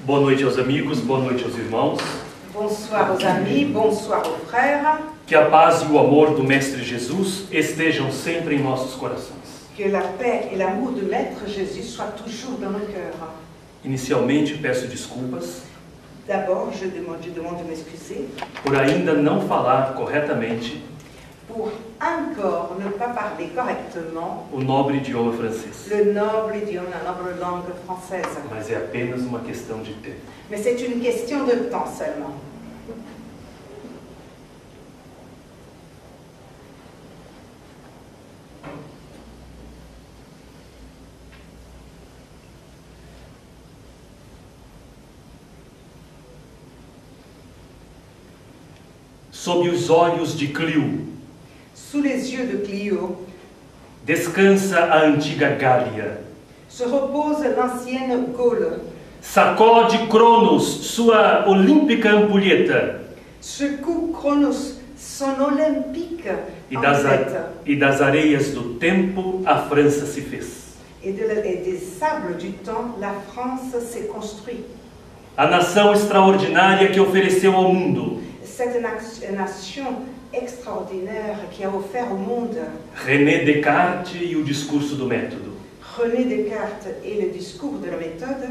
Boa noite aos amigos, boa noite aos irmãos. Bonsoir aux amis, bonsoir aux frères. Que a paz e o amor do Mestre Jesus estejam sempre em nossos corações. Que la paix et l'amour de Maître Jésus soient toujours dans nos cœurs. Inicialmente peço desculpas D'abord, je demande de m'excuser por ainda não falar corretamente pour encore ne pas parler correctement o nobre idioma francês. le noble idiome, la noble langue française. Mas é apenas uma questão de tempo. Mais c'est une question de temps seulement. Sob os olhos de Clio, Sous les yeux de Clio descansa a antiga Gália. se repose l'ancienne Gaule. Sacode Cronos sua olímpica ampulheta Secoue Chronos, son olympique e ampulhette. das areias do tempo a França se fez. Et des sables du temps, la France s'est construite. A nação extraordinária que ofereceu ao mundo Cette nation extraordinaire qui a offert au monde René Descartes e o discurso do método. René Descartes et le discours de la méthode,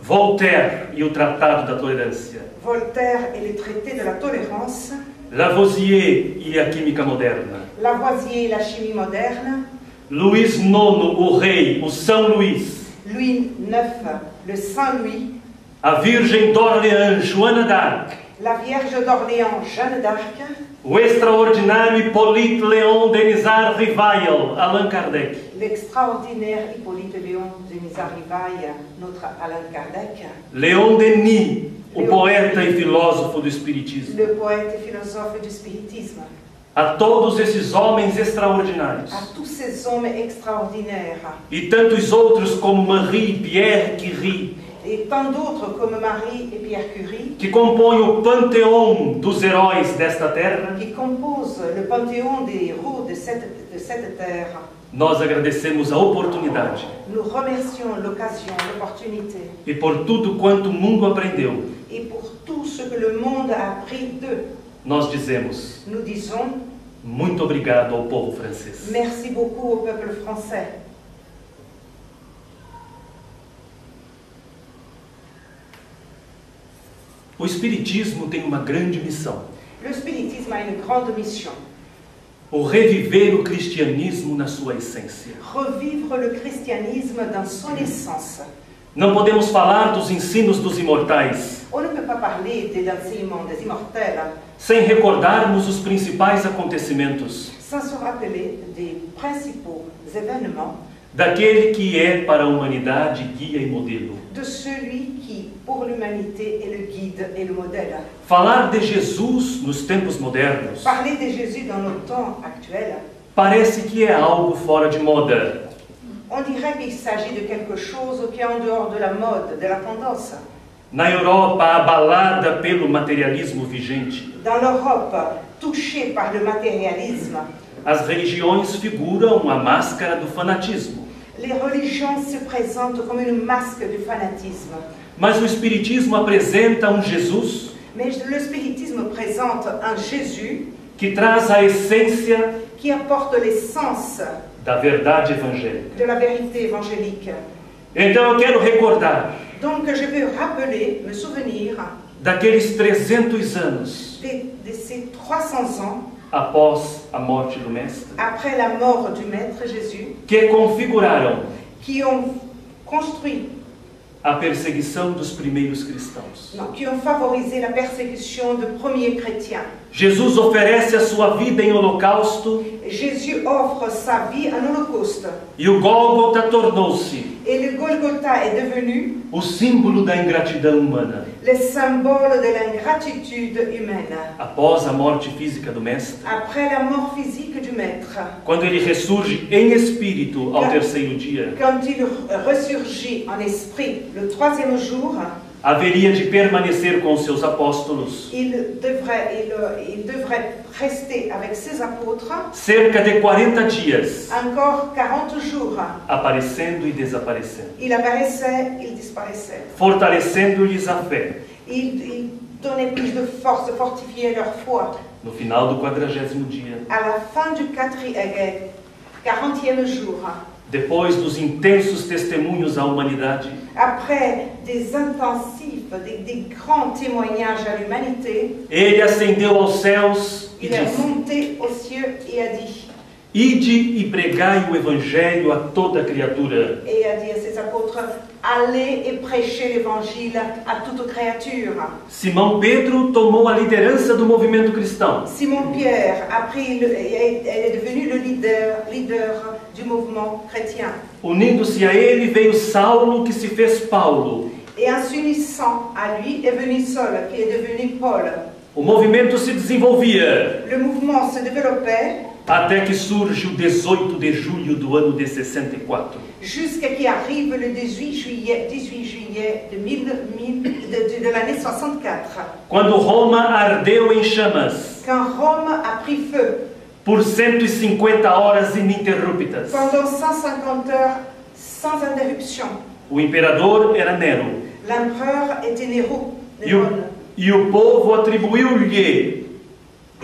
Voltaire e o Tratado da Tolerância. Voltaire et le traité de la tolérance, Lavoisier e a química moderna. Lavoisier et la chimie moderne, Luís IX, o rei, o São Luís. Louis IX, le Saint-Louis, A Virgem d'Orléans, Joana d'Arc. la Vierge d'Orléans, Jeanne d'Arc, O extraordinário Hippolyte Léon Denisard Rivail, Allan Kardec. l'extraordinaire Hippolyte Léon Denisard Rivail, notre Alain Kardec, Léon Denis, o poeta e filósofo do Espiritismo. le poète et philosophe du spiritisme. A todos esses homens extraordinários. À tous ces hommes extraordinaires E tantos outros como Marie Pierre Curie, et tant d'autres comme Marie et Pierre Curie que compõem o panteão dos heróis desta terra, qui composent le panthéon des héros de cette terre. nós agradecemos a oportunidade Nous remercions l'occasion, l'opportunité e por tudo quanto o mundo aprendeu. et pour tout ce que le monde a appris d'eux. Nós dizemos Nous disons muito obrigado ao povo francês. merci beaucoup au peuple français. O Espiritismo tem uma grande missão: Le spiritisme a une grande mission. o reviver o cristianismo na sua essência. Revivre le christianisme dans son essence. Não podemos falar dos ensinos dos imortais On ne peut pas parler des enseignements des immortels sem recordarmos os principais acontecimentos sans se rappeler des principaux événements daquele que é para a humanidade guia e modelo. de celui qui, pour l'humanité, est le guide et le modèle. Falar de Jesus nos tempos modernos Parler de Jésus dans nos temps actuels, parece que é algo fora de moda. on dirait qu'il s'agit de quelque chose qui est en dehors de la mode, de la tendance. Na Europa, abalada pelo materialismo vigente, Dans l'Europe, touchée par le matérialisme, as religiões figuram a máscara do fanatismo. les religions se présentent comme une masque du fanatisme. Mas o Espiritismo apresenta um Jesus Mais le spiritisme présente un Jésus que traz a essência qui apporte l'essence da verdade evangélica. de la vérité évangélique. Então eu quero recordar Donc je veux rappeler, me souvenir daqueles 300 anos de ces 300 ans após a morte do Mestre, après la mort du Maître Jésus, que configuraram qui ont construit, a perseguição dos primeiros cristãos. non, qui ont favorisé la persécution de premiers chrétiens. Jesus oferece a sua vida em holocausto Jésus offre sa vie en holocauste. e o Gólgota tornou-se Et le Golgotha est devenu o símbolo da ingratidão humana. le symbole de l'ingratitude humaine. Após a morte física do Mestre, Après la mort physique du Maître, quando ele ressurge em espírito ao terceiro dia, quand il ressurgit en esprit le troisième jour, haveria de permanecer com seus apóstolos il devrait rester avec ses apôtres cerca de 40 dias, encore 40 jours. aparecendo e desaparecendo, Il apparaissait, il disparaissait. fortalecendo-lhes a fé. Il donnait plus de force, de fortifier leur foi. No final do 40º dia, À la fin du 40e jour, depois dos intensos testemunhos à humanidade, après des intensifs, des grands témoignages à l'humanité, ele ascendeu aos céus e il est disse: monté aux cieux et a dit, Ide e pregai o evangelho a toda criatura. et a dit à ses apôtres, allez et prêchez l'évangile à toute créature. Simão Pedro tomou a liderança do movimento cristão. Simon-Pierre elle est devenue le leader du mouvement chrétien. Unindo-se a ele veio Saulo, que se fez Paulo. Et en s'unissant à lui est venu Saul, qui est devenu Paul. O movimento se desenvolvia Le mouvement se développait até que surge o 18 de julho do ano de 64. jusqu'à qu'il arrive le 18 juillet de l'année 64, Quando Roma ardeu em chamas quand Rome a pris feu por 150 horas ininterruptas. pendant 150 heures sans interruption. O imperador era Nero. L'empereur était Néron. E o povo atribuiu-lhe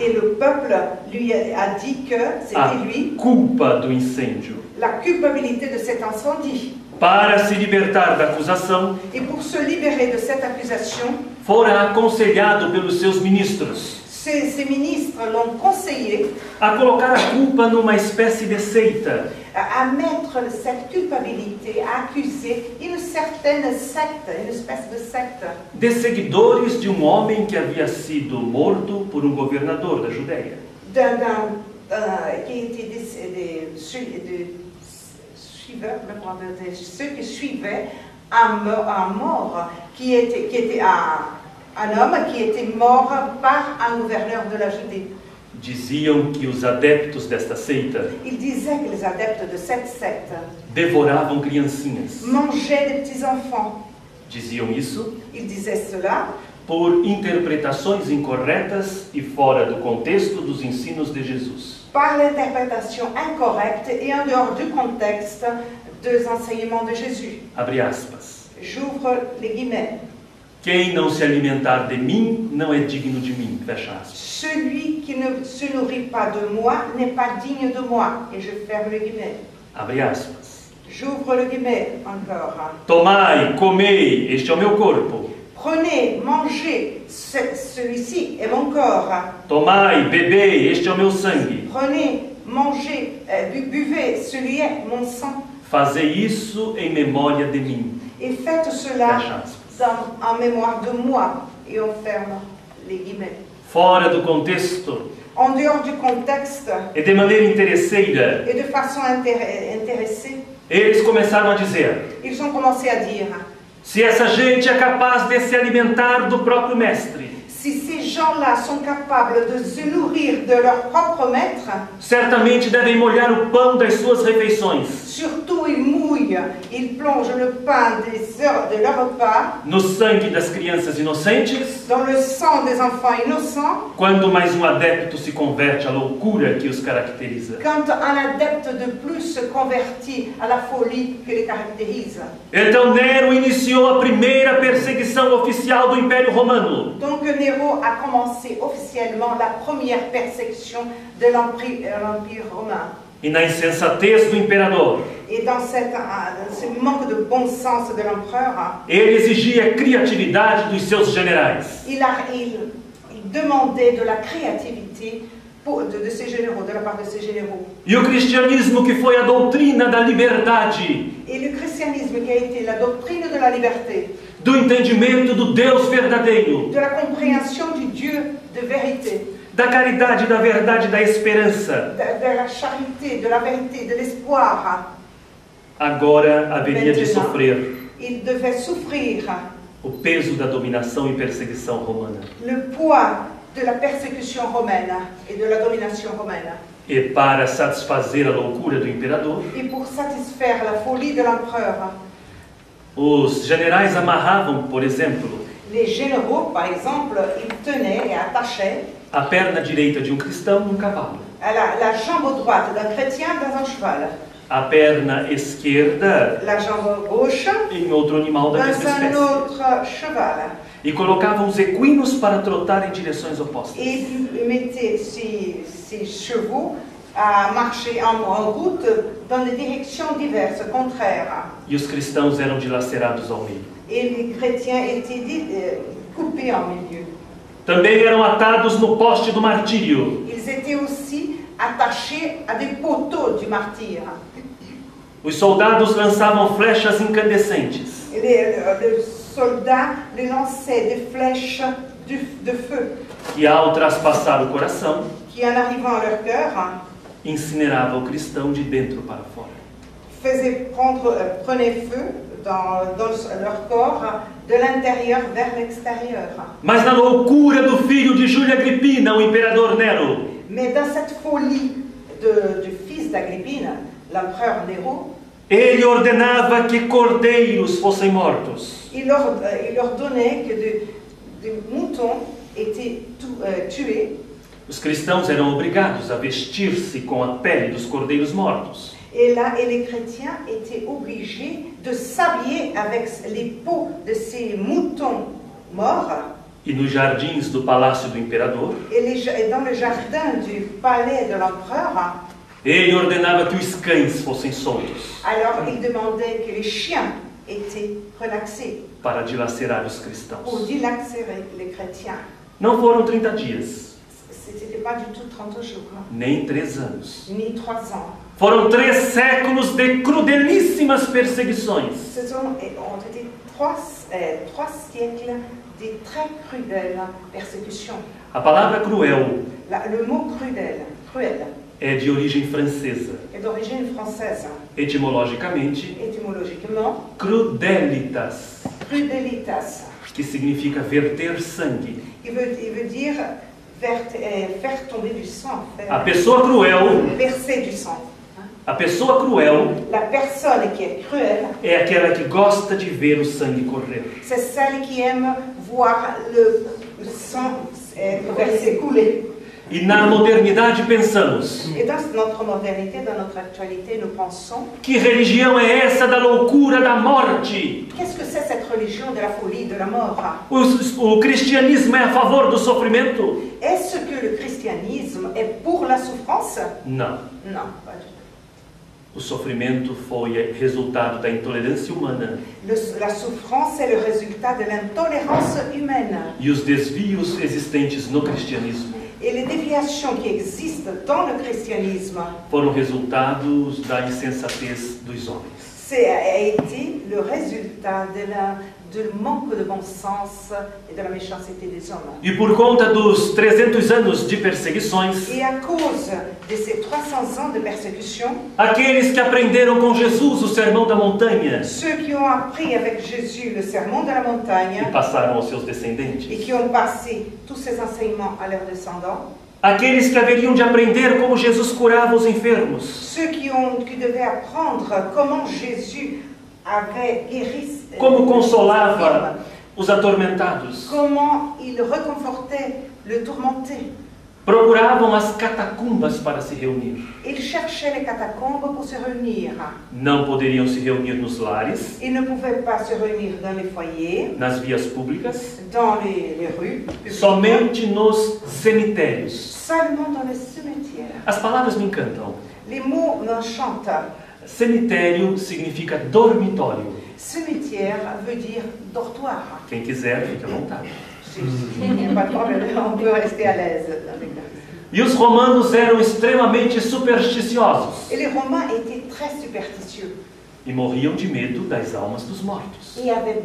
Et le peuple lui a dit que a c'était lui culpa do incêndio. la culpabilité de cet incendie. Para se libertar da acusação, Et pour se libérer de cette accusation, fora aconselhado pelos seus ministros ces ministres l'ont conseillé a colocar a culpa numa espécie de seita, à mettre cette culpabilité, à accuser une certaine secte, une espèce de secte, de seguidores de homem que havia sido morto por governador da Judéia. qui était des suiveurs, de ceux qui suivaient un mort, qui était un homme qui était mort par un gouverneur de la Judée. Diziam que os adeptos desta seita Il disait que les adeptes de cette secte devoravam criancinhas. mangeaient des petits-enfants. Diziam isso Il disait cela por interpretações incorretas e fora do contexto dos ensinos de Jesus. par l'interprétation incorrecte et en dehors du contexte des enseignements de Jésus. Abre aspas. J'ouvre les guillemets. Quem não se alimentar de mim não é digno de mim. Fecha aspas. Celui qui ne se nourrit pas de moi n'est pas digne de moi. Et je ferme les guillemets. Abre aspas. J'ouvre le guillemet encore. Tomai, comei, este é o meu corpo. Prenez, mangez, celui-ci est mon corps. Tomai, bebei, este é o meu sangue. Prenez, mangez, buvez, celui est mon sang. Fazei isso em memória de mim. Et faites cela Fecha aspas. en mémoire de moi. Et on ferme les guillemets. Fora do contexto En dehors du contexte e de maneira interesseira, et de façon intéressée, eles começaram a dizer: ils ont commencé à dire, se essa gente é capaz de se alimentar do próprio mestre, si ces gens-là sont capables de se nourrir de leur propre maître, certamente devem molhar o pão das suas refeições surtout ils mouillent, ils plongent le pain de leur repas no sangue das crianças inocentes, dans le sang des enfants innocents, quando mais um adepto se converte à loucura que os caracteriza. quand un adepte de plus se convertit à la folie qui les caractérise. Então Nero iniciou a primeira perseguição oficial do Império Romano. Donc Néron a commencé officiellement la première persécution de l'Empire romain. E na insensatez do imperador, Et dans ce manque de bon sens de l'empereur, ele exigia criatividade dos seus generais. il demandait de la créativité de ses généraux, de la part de ses généraux. E o cristianismo, que foi a doutrina da liberdade, Et le christianisme qui a été la doctrine de la liberté, do entendimento do Deus verdadeiro, de la compréhension du Dieu de vérité, da caridade, da verdade, da esperança, de la charité, de la vérité, de l'espoir, agora haveria de sofrer il devait souffrir o peso da dominação e perseguição romana. le poids de la persécution romaine et de la domination romaine. E para satisfazer a loucura do imperador, Et pour satisfaire la folie de l'empereur, Os generais amarravam, por exemplo, Les généraux, par exemple, ils tenaient et attachaient a perna direita de um cristão num cavalo, à la jambe droite d'un chrétien dans un cheval, a perna esquerda la jambe gauche em outro animal da mesma dans un espécie. autre cheval. E colocavam os equinos para trotar em direções opostas. Et ils mettaient ces chevaux à marcher en route dans des directions diverses, contraires. E os cristãos eram dilacerados ao meio. Et les chrétiens étaient coupés en milieu. Também eram atados no poste do martírio. Ils étaient aussi attachés à des poteaux du martyre. Os soldados lançavam flechas incandescentes. Et les soldats les lançaient des flèches de feu Que ao traspassar o coração, qui, en arrivant à leur cœur, incinerava o cristão de dentro para fora. prenaient feu dans leur corps de l'intérieur vers l'extérieur. Mas na loucura do filho de Júlia Agripina, o imperador Nero, Mais dans cette folie du fils d'Agrippine, l'empereur Néron, ele ordenava que cordeiros fossem mortos. il leur donnait que des moutons étaient tués. Os cristãos eram obrigados a vestir-se com a pele dos cordeiros mortos. Et les chrétiens étaient obligés de s'habiller avec les peaux de ces moutons morts. E nos jardins do palácio do imperador, Et dans le jardin du palais de l'empereur, ele ordenava que os cães fossem soltos alors il demandait que les chiens étaient relaxés para dilacerar os pour cristãos. dilacérer les chrétiens. Não foram 30 dias, Ce n'était pas du tout 30 jours, nem 3 anos. ni 3 ans. Foram 3 séculos de crudelíssimas perseguições. Ont été 3 siècles de très cruelles persécutions. A palavra cruel Le mot cruel, é de origem francesa. est d'origine française. Etimologicamente, Étymologiquement, crudelitas, crudelitas. que significa verter sangue. Il veut dire faire tomber du sang, A pessoa cruel, verser du sang. a pessoa cruel La personne qui est cruelle, é aquela que gosta de ver o sangue correr. c'est celle qui aime voir le sang versé, couler. E na modernidade pensamos, Et dans notre modernité, dans notre actualité, nous pensons, que religião é essa da loucura da morte? qu'est-ce que c'est cette religion de la folie, de la mort? O cristianismo é a favor do sofrimento? Est-ce que le christianisme est pour la souffrance? Não. Non, pas du tout. O sofrimento foi resultado da intolerância humana La souffrance est le résultat de l'intolérance humaine. e os desvios existentes no cristianismo Et les déviations qui existent dans le christianisme, foram resultados da insensatez dos homens. a été le résultat du manque de bon sens et de la méchanceté des hommes. E por conta dos 300 anos de perseguições, Et à cause de ces 300 ans de persécution, aqueles que aprenderam com Jesus o sermão da montanha ceux qui ont appris avec Jésus le sermon de la e montagne passaram aos seus descendentes, et qui ont passé tous ces enseignements à leurs descendants, aqueles que haveriam de aprender como Jesus curava os enfermos, ceux qui devaient apprendre comment Jésus avait guéri, como consolava os atormentados, comment il reconfortait le tourmenté. procuravam as catacumbas para se reunir. Ils cherchaient les catacombes pour se réunir. Não poderiam se reunir nos lares, Ils ne pouvaient pas se réunir dans les foyers, nas vias públicas, dans les rues, publiques, somente nos cemitérios. seulement dans les cimetières. As palavras me encantam. Les mots m'enchantent. Cemitério significa dormitório. Cimetière veut dire dortoir. Quem quiser, fique à vontade. Il n'y a pas de problème, on peut rester à l'aise dans les cas. E os romanos eram extremamente supersticiosos Et les Romains étaient très superstitieux. e morriam de medo das almas dos mortos. Et ils avaient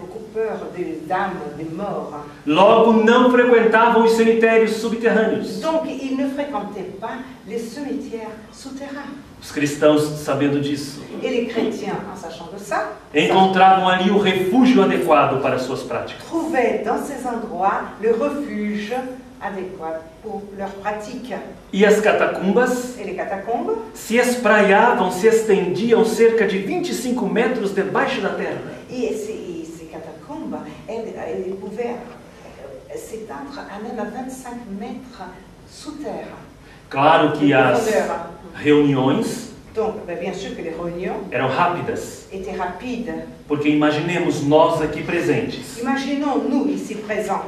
beaucoup peur des âmes des morts. Logo, não frequentavam os cemitérios subterrâneos. Donc, ils ne fréquentaient pas les cimetières souterrains. Os cristãos, sabendo disso, Et les chrétiens, en sachant de ça, encontravam ali o refúgio adequado para suas práticas. trouvaient dans ces endroits le refuge adéquat pour leur pratique. E as catacumbas Et les catacombes se espraiavam, se estendiam cerca de 25 metros debaixo da terra. et ces catacombes, elles pouvaient s'étendre à même à 25 mètres sous terre. Claro que as reuniões Donc, bien sûr que les réunions eram rápidas, étaient rapides. porque imaginemos nós aqui presentes. Imaginons nous ici présents,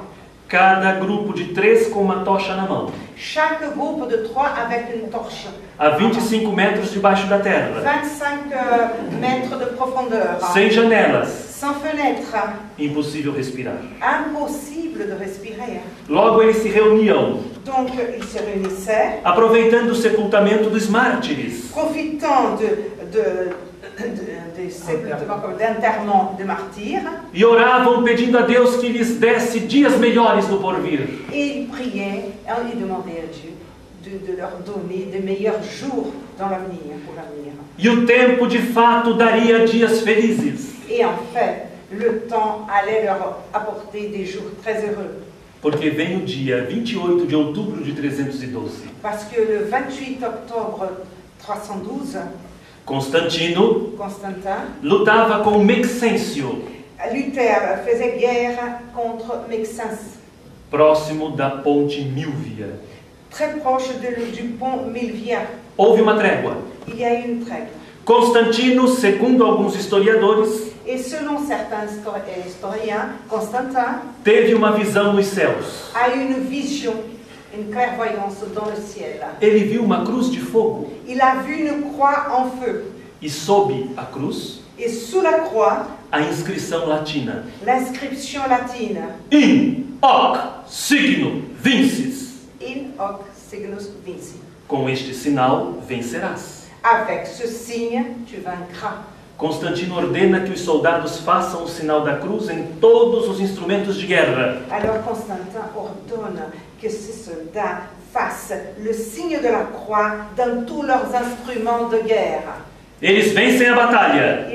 Cada grupo de 3 com uma tocha na mão, chaque groupe de 3 avec une torche, a 25 metros debaixo da terra, 25 mètres de profondeur, sem janelas, sans fenêtre, impossível respirar. impossible de respirer. Logo eles se reuniam, Donc, ils se réunissaient, aproveitando o sepultamento dos mártires, profitant d'enterrement de martyrs, e oravam pedindo a Deus que lhes desse dias melhores no porvir. et ils priaient et ils demandaient à Dieu de leur donner de meilleurs jours dans l'avenir, pour l'avenir. E o tempo de fato daria dias felizes, Et en fait, le temps allait leur apporter des jours très heureux. porque vem o dia 28 de outubro de 312. Parce que le 28 octobre 312, Constantino Constantin, lutava com Mexêncio, Luther faisait guerre contre Maxence, próximo da ponte Milvia. très proche du pont Milvia. Houve uma trégua. Il y a eu une trêve. Constantino, segundo alguns historiadores, Et selon certains historiens, Constantin teve uma visão nos céus. a eu une vision, une clairvoyance dans le ciel. Ele viu uma cruz de fogo Il a vu une croix en feu. e sob a cruz Et sous la croix, a inscrição latina: l'inscription latine, In hoc signo vinces. In hoc signus vinci. Com este sinal vencerás. Avec ce signe, tu vaincras. Constantino ordena que os soldados façam o sinal da cruz em todos os instrumentos de guerra. Alors Constantin ordonne que ces soldats fassent le signe de la croix dans tous leurs instruments de guerre. Eles vencem a batalha.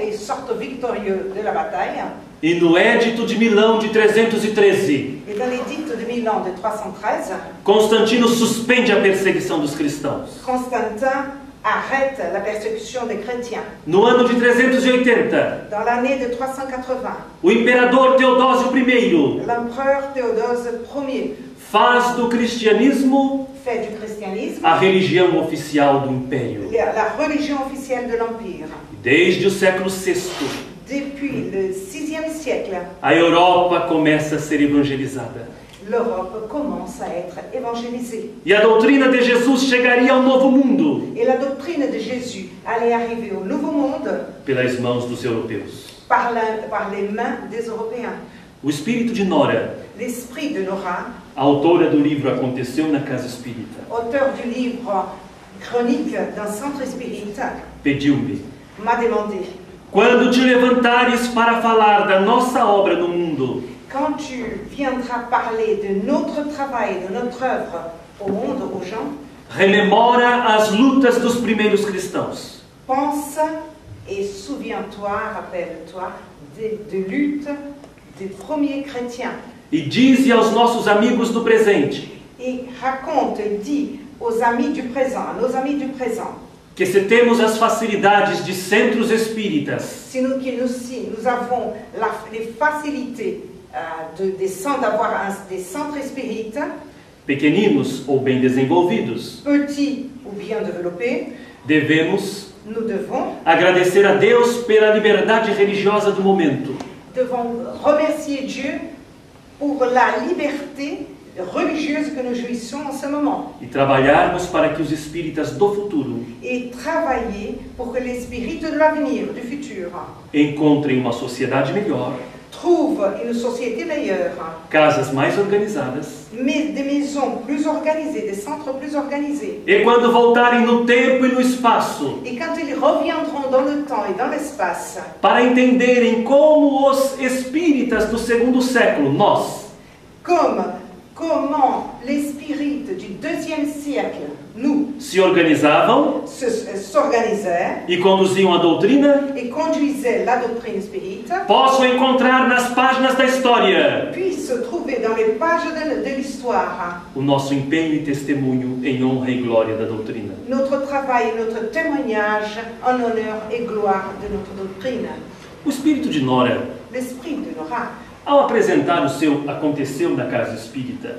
Ils sortent victorieux de la bataille. E no Édito de Milão de 313, Et dans l'édit de Milan de 313, Constantino suspende a perseguição dos cristãos. Constantin arrête la persécution des chrétiens. No ano de 380, Dans l'année de 380, o imperador Teodósio I l'empereur Théodose Ier faz do cristianismo fait du christianisme a religião oficial do império. la religion officielle de l'Empire. Desde o século VI, Depuis le VIe siècle, a Europa começa a ser evangelizada. l'Europe commence à être évangélisée. E a doutrina de Jesus chegaria ao novo mundo Et la doctrine de Jésus allait arriver au Nouveau Monde pelas mãos dos europeus. par les mains des Européens. O espírito de Nora, L'esprit de Nora, a autora do livro Aconteceu na Casa Espírita, auteur du livre Chronique d'un centre espírita, pediu-me: m'a demandé, quando te levantares para falar da nossa obra no mundo, quand tu viendras parler de notre travail, de notre œuvre au monde, aux gens, rememora as lutas dos primeiros cristãos. pense et souviens-toi, rappelle-toi de luttes des premiers chrétiens. E dize aos nossos amigos do presente Et raconte, dit aux amis du présent, à nos amis du présent, que se temos as facilidades de centros espíritas, si nous avons les facilités d'avoir des centres espíritas, pequeninos ou bem desenvolvidos, petits ou bien développés, devemos nous devons agradecer a Deus pela liberdade religiosa do momento remercier Dieu pour la liberté religieuse que nous jouissons en ce moment e trabalharmos para que os espíritas do futuro et travailler pour que les spirites de l'avenir, du futur, encontrem uma sociedade melhor, trouvent une société meilleure, casas mais organizadas, mais des maisons plus organisées, des centres plus organisés. e quando voltarem no tempo e no espaço, Et quand ils reviendront dans le temps et dans l'espace, para entenderem como os espíritas do segundo século, nós, comment les spirites du deuxième siècle, nous, se organizavam s'organisaient e conduziam a doutrina, et conduisaient la doctrine spirite, possam encontrar nas páginas da história puissent se trouver dans les pages de l'histoire o nosso empenho e testemunho em honra e glória da doutrina. notre travail, notre témoignage en honneur et gloire de notre doctrine. O espírito de Nora, L'esprit de Nora, ao apresentar o seu aconteceu na casa espírita,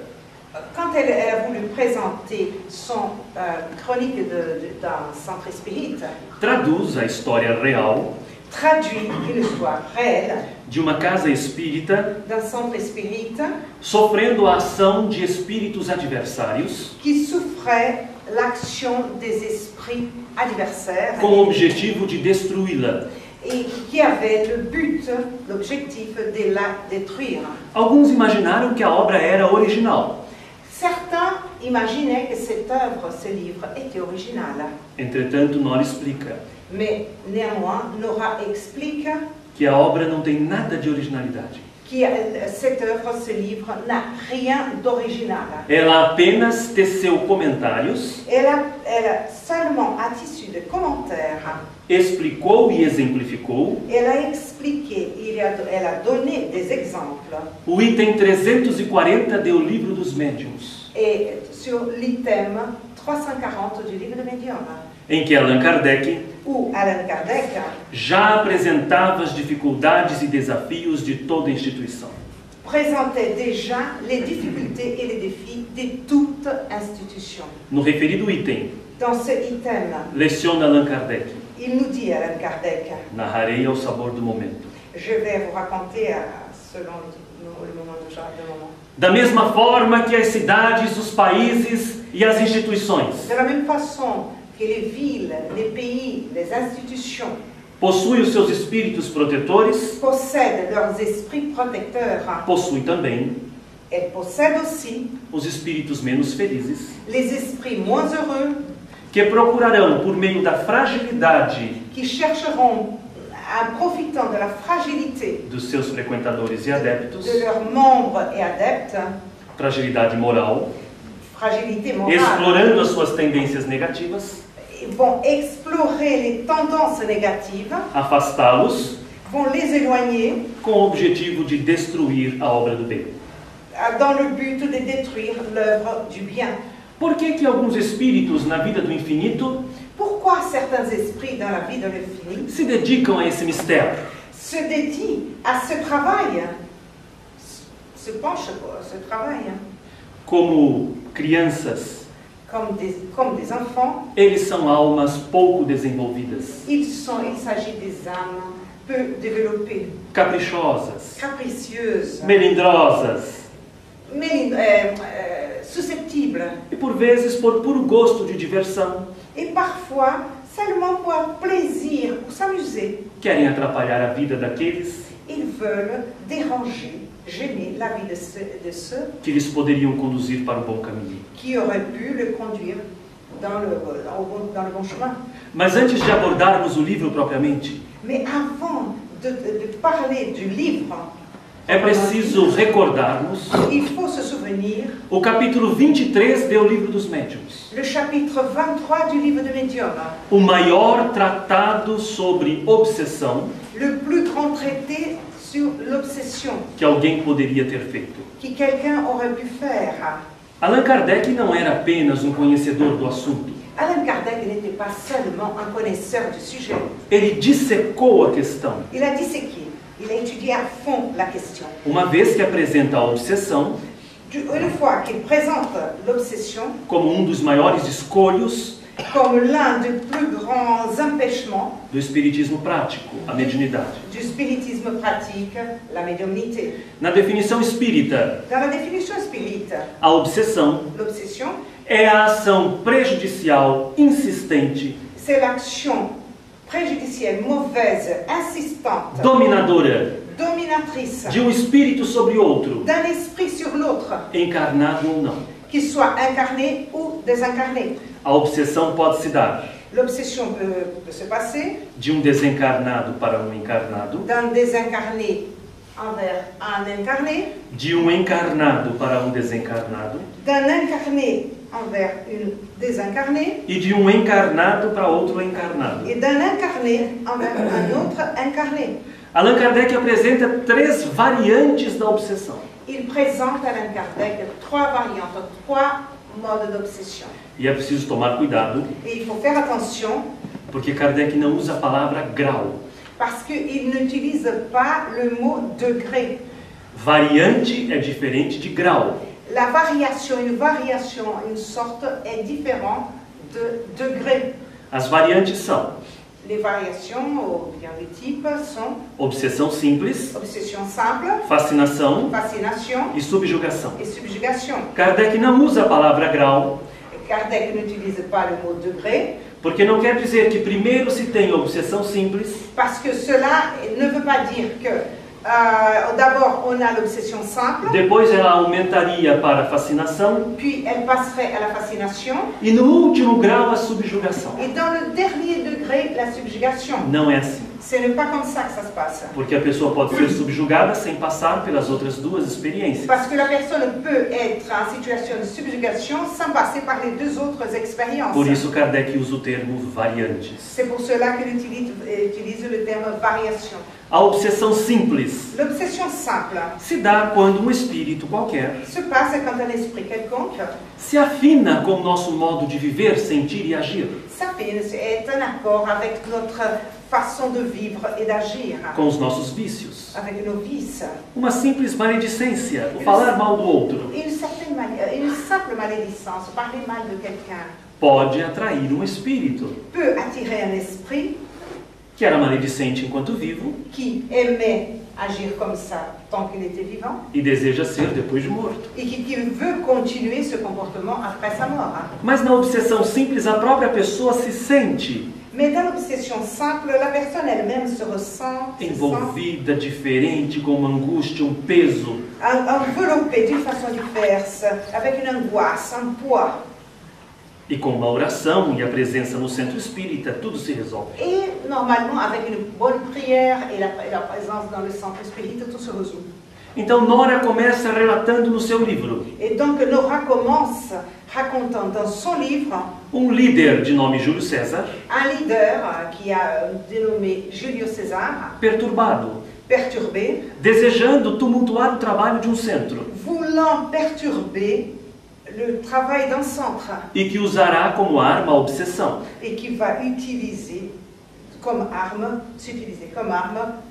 quand elle a voulu présenter son chronique d'un centre spirit, traduz a história real traduit une histoire réelle de uma casa espírita d'un centre spirit sofrendo a ação de espíritos adversários qui souffrait l'action des esprits adversaires com o objetivo de destruí-la. et qui avait le but, l'objectif de la détruire. Alguns imaginaram que a obra era original. Certains imaginaient que cette œuvre, ce livre, était original. Entretanto, Nora explica Mais néanmoins, Nora explique que a obra não tem nada de originalidade. que cette œuvre, ce livre, n'a rien d'original. Ela apenas teceu comentários, Elle a seulement à tissu de commentaires. explicou e exemplificou Elle a expliqué, elle a donné des exemples. o item 340 do Livro dos Médiuns, Et sur l'item 340 du livre de Médium, em que Allan Kardec où Allan Kardec já apresentava as dificuldades e desafios de toda instituição. présentait déjà les difficultés et les défis de toute institution. No referido item, Dans ce item, leciona Allan Kardec: il nous dit, Allan Kardec, narrarei ao sabor do momento. je vais vous raconter selon le moment de moment. Da mesma forma que as cidades, os países e as instituições De la même façon que les villes, les pays, les institutions possuem os seus espíritos protetores, possèdent leurs esprits protecteurs, possui também elles possèdent aussi os espíritos menos felizes, les esprits moins heureux que procurarão, por meio da fragilidade qui chercheront, en profitant de la fragilité dos seus frequentadores e adeptos, de leurs membres et adeptes, fragilidade moral, fragilité morale, explorando as suas tendências negativas, vont explorer les tendances négatives, afastá-los vont les éloigner com o objetivo de destruir a obra do bem. dans le but de détruire l'œuvre du bien. Por que que alguns espíritos na vida do infinito Pourquoi certains esprits dans la vie de l'infini se dedicam a esse mistério? se dédient à ce travail, se penchent pour ce travail, Como crianças, comme des enfants, eles são almas pouco desenvolvidas, il s'agit des âmes peu développées, caprichosas, capricieuses, melindrosas susceptibles, e por vezes por puro gosto de diversão et parfois seulement pour un plaisir, pour s'amuser. querem atrapalhar a vida daqueles Ils veulent déranger, gêner la vie de ceux que eles poderiam conduzir para o bom caminho. qui auraient pu le conduire dans le bon chemin. Mas antes de abordarmos o livro propriamente, Mais avant de parler du livre, é preciso recordarmos il faut se souvenir o capítulo 23 do Livro dos Médiuns, le chapitre 23 du livre de Médium, o maior tratado sobre obsessão le plus grand traité sur l'obsession que alguém poderia ter feito. que quelqu'un aurait pu faire. Allan Kardec não era apenas um conhecedor do assunto. Allan Kardec n'était pas seulement un connaisseur du sujet. Ele dissecou a questão, Il a disséqué, il a étudié à fond la question. uma vez que apresenta a obsessão Une fois qu'il présente l'obsession como um dos maiores escolhos comme l'un des plus grands empêchements do espiritismo prático, a mediunidade. du spiritisme pratique, la médiumnité. Na definição espírita, Dans la définition spirite, a obsessão l'obsession, é a ação prejudicial insistente, c'est l'action préjudicielle, mauvaise, insistante, dominadora dominatrice de um espírito sobre outro, d'un esprit sur l'autre, encarnado ou não. qu'il soit incarné ou désincarné. A obsessão pode se dar L'obsession peut se passer de um desencarnado para um encarnado, d'un désincarné envers un incarné, de um encarnado para um desencarnado, d'un incarné envers une désincarnée, e de um encarnado para outro encarnado. et d'un incarné envers un autre incarné. Allan Kardec apresenta 3 variantes da obsessão. Il présente Allan Kardec 3 variantes, 3 modes d'obsession. E é preciso tomar cuidado, Et il faut faire attention porque Kardec não usa a palavra grau. parce qu'il n'utilise pas le mot degré. Variante é diferente de grau. La variation, une sorte, est différente de degré. As variantes são Les variations, ou bien les types, sont obsessão simples, obsession simple, fascinação fascination e subjugação. et subjugation. Kardec não usa a palavra grau, Kardec n'utilise pas le mot degré, porque não quer dizer que primeiro se tem a obsessão simples, parce que cela ne veut pas dire que d'abord on a l'obsession simple, depois ela aumentaria para a fascinação puis elle passerait à la fascination, e no último grau a subjugação. et dans le dernier degré, la subjugation. Não é assim, Ce n'est pas comme ça que ça se passe. porque a pessoa pode ser subjugada sem passar pelas outras 2 experiências. Parce que la personne peut être en situation de subjugation sans passer par les 2 autres expériences. Por isso Kardec usa o termo variantes. C'est pour cela qu'il utilise le terme variation. A obsessão simples L'obsession simple se dá quando um espírito qualquer se passe quand un esprit quelconque se afina com o nosso modo de viver, sentir e agir, s'affine, est en accord avec notre façon de vivre et d'agir, com os nossos vícios. avec nos vices. Uma simples maledicência, o falar mal do outro, Une simple malédicence, parler mal de quelqu'un, pode atrair um espírito peut attirer un esprit que era maledicente enquanto vivo qui aimait agir comme ça tant qu'il était vivant e deseja ser depois de morto. et qui veut continuer ce comportement après sa mort. Mas na obsessão simples, a própria pessoa se sente Mais dans l'obsession simple, la personne elle-même se ressent envolvida, diferente, com uma angústia, um peso. enveloppée d'une façon diverse, avec une angoisse, un poids. E com uma oração e a presença no centro espírita, tudo se resolve. Et normalement, avec une bonne prière et la présence dans le centre spirit, tout se résout. Então Nora começa relatando no seu livro. Et donc Nora commence racontant dans son livre Um líder de nome Júlio César, un leader qui a dénommé Julio César, perturbado, perturbé, desejando tumultuar o trabalho de um centro, voulant perturber le travail d'un centre e que usará como arma a obsessão. et qui va utiliser comme arme,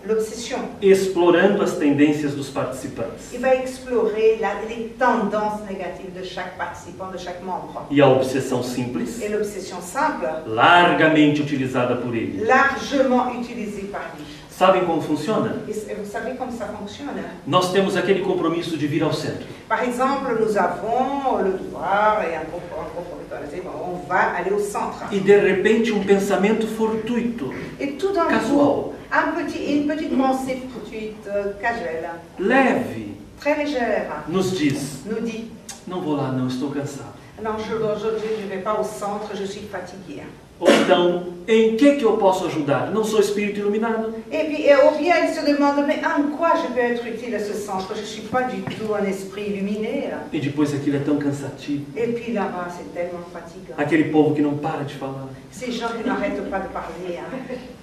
l'obsession. Explorando as tendências dos participantes. Il va explorer les tendances négatives de chaque participant, de chaque membre. E a obsessão simples, Et l'obsession simple, largamente utilizada por ele. largement utilisée par lui. Sabem como funciona? Et vous savez comment ça fonctionne? Nós temos aquele compromisso de vir ao centro. Par exemple, nous avons le devoir et un compromis, on va aller au centre. E de repente um pensamento fortuito, Et tout d'un coup, une petite pensée fortuite, casuelle, leve, très légère, nos diz: nous dit, não vou lá não, estou cansado. non, je ne vais pas au centre, je suis fatiguée. Ou então, em que eu posso ajudar? Não sou espírito iluminado. Et puis, ou bien il se demande, mais en quoi je peux être utile à ce centre? Je ne suis pas du tout un esprit illuminé. E depois aquilo é tão cansativo. Et puis là-bas, c'est tellement fatigant. Aquele povo que não para de falar. Ces gens qui n'arrêtent pas de parler.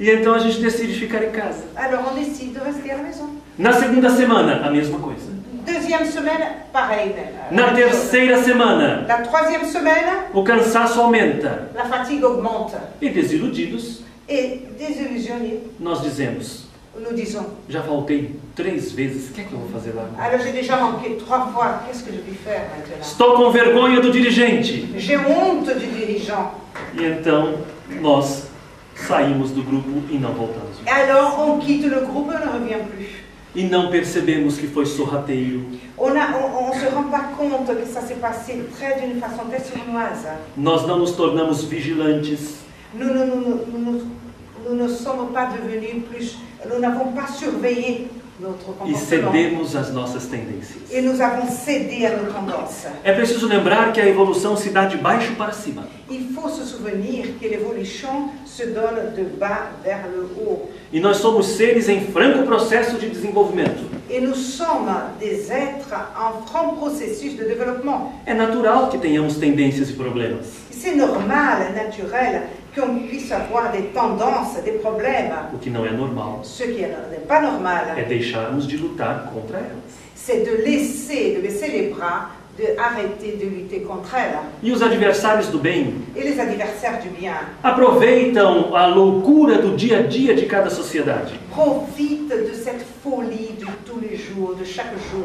E então a gente decide ficar em casa. Alors on décide de rester à la maison. Na segunda semana, a mesma coisa. Deuxième semaine, pareil. Na terceira semana, La troisième semaine, o cansaço aumenta. la fatigue augmente. E desiludidos, Et désillusionnés, nós dizemos: nous disons, já faltei 3 vezes, o que é que eu vou fazer lá? alors j'ai déjà manqué 3 fois, qu'est-ce que je vais faire maintenant? Estou com vergonha do dirigente. J'ai honte du dirigeant. E então nós saímos do grupo e não voltamos. Et alors on quitte le groupe et on ne revient plus. E não percebemos que foi sorrateiro. On ne se rend pas compte que ça s'est passé d'une façon très sournoise. Nós não nos tornamos vigilantes. Nous ne sommes pas devenus plus, nous n'avons pas surveillé notre E comportement. cedemos às nossas tendências. Et nous avons cédé à nos tendances. É preciso lembrar que a evolução se dá de baixo para cima. Il faut se souvenir que l'évolution se donne de bas vers le haut. E nós somos seres em franco processo de desenvolvimento. Et nous sommes des êtres en franc processus de développement. É natural que tenhamos tendências e problemas. C'est normal, naturel, qu'on puisse avoir des tendances, des problèmes. O que não é normal Ce qui n'est pas normal, é deixarmos de lutar contra elas. c'est de baisser les bras, de arrêter de lutter contre elles. E os adversários do bem Et les adversaires du bien aproveitam a loucura do dia a dia de cada sociedade profitent de cette folie de tous les jours, de chaque jour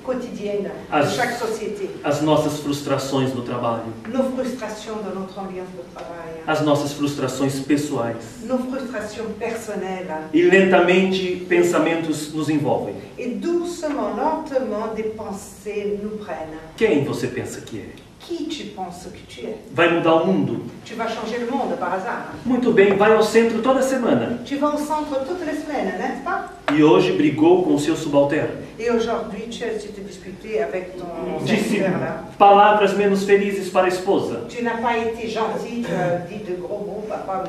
quotidienne, de chaque société. as nossas frustrações no trabalho, Nos frustrations dans notre ambiance de travail, as nossas frustrações pessoais. nos frustrations personnelles. E lentamente pensamentos nos envolvem. Et doucement, lentement, des pensées nous prennent. Quem você pensa que é? Qui tu penses que tu es? Vai mudar o mundo? Tu vas changer le monde par hasard. Muito bem, vai ao centro toda semana. Tu vas au centre toutes les semaines, n'est-ce pas? E hoje brigou com seu subalterno. Et aujourd'hui, tu te disputé avec ton Disse serviteur là. palavras menos felizes para a esposa. Tu n'as pas été gentil, tu as dit de gros mots, papa,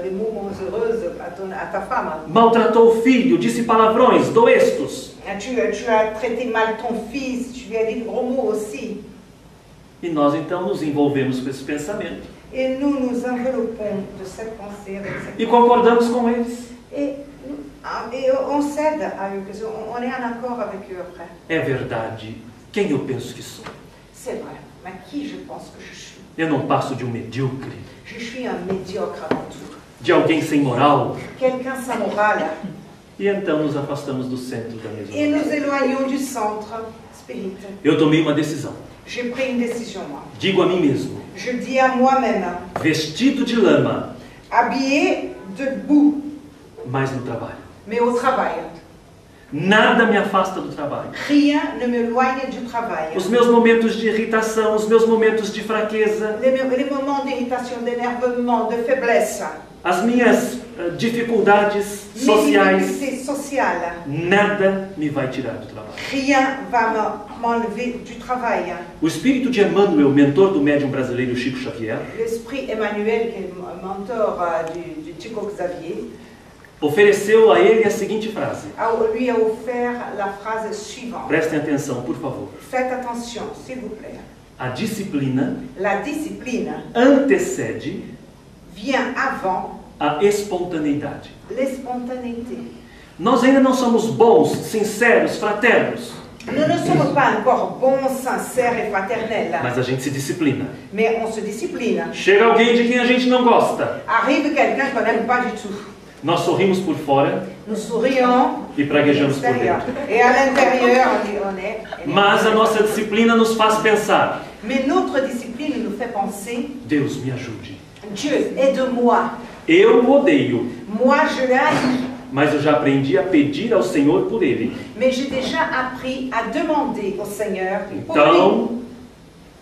des mots moins heureux à ta femme. Maltratou o filho, disse palavrões doestos. Tu as traité mal ton fils, tu lui as dit de gros mots aussi. E nós então nos envolvemos com esse pensamento. Et nous nous enveloppons de cette pensée avec cette E concordamos com eles. Et on cède à eux, on est en accord avec eux après. É verdade. Quem eu penso que sou? C'est vrai, mais qui je pense que je suis? Eu não passo de um medíocre, Je suis un médiocre avant tout. de alguém sem moral. Quelqu'un sans morale. E então nos afastamos do centro da mesma Et nous maneira. éloignons du centre spirituel. Eu tomei uma decisão. J'ai pris une décision, moi. Digo a mim mesmo, Je dis à moi-même, vestido de lama, habillé de boue, mas no trabalho. mais au travail. Nada me afasta do trabalho. Rien ne m'éloigne du travail. Os meus momentos de irritação, os meus momentos de fraqueza, Les moments d'irritation, d'énervement, de faiblesse, as minhas dificuldades mes sociais, difficultés sociales, nada me vai tirar do trabalho. rien va m'enlever du travail. O espírito de Emmanuel, mentor do médium brasileiro Chico Xavier, L'esprit Emmanuel, qui est le mentor du Chico Xavier, ofereceu a ele a seguinte frase. lui a offert la phrase suivante. Prestem atenção, por favor. Faites attention, s'il vous plaît. A disciplina La discipline antecede vient avant a espontaneidade. l'espontanéité. Nós ainda não somos bons, sinceros, fraternos, Nous ne sommes pas encore bons, sincères et fraternels, mas a gente se disciplina. mais on se discipline. Chega alguém de quem a gente não gosta. Arrive quelqu'un qu'on n'aime pas du tout. Nós sorrimos por fora Nous sourions e praguejamos por l'extérieur. dentro. Et à l'intérieur, on est. Mas a nossa disciplina nos faz pensar: Mais notre discipline nous fait penser, Deus me ajude. Dieu, aide-moi. Eu o odeio, Moi, je l'ai haï, mas eu já aprendi a pedir ao Senhor por ele. mais j'ai déjà appris à demander au Seigneur pour lui. Então,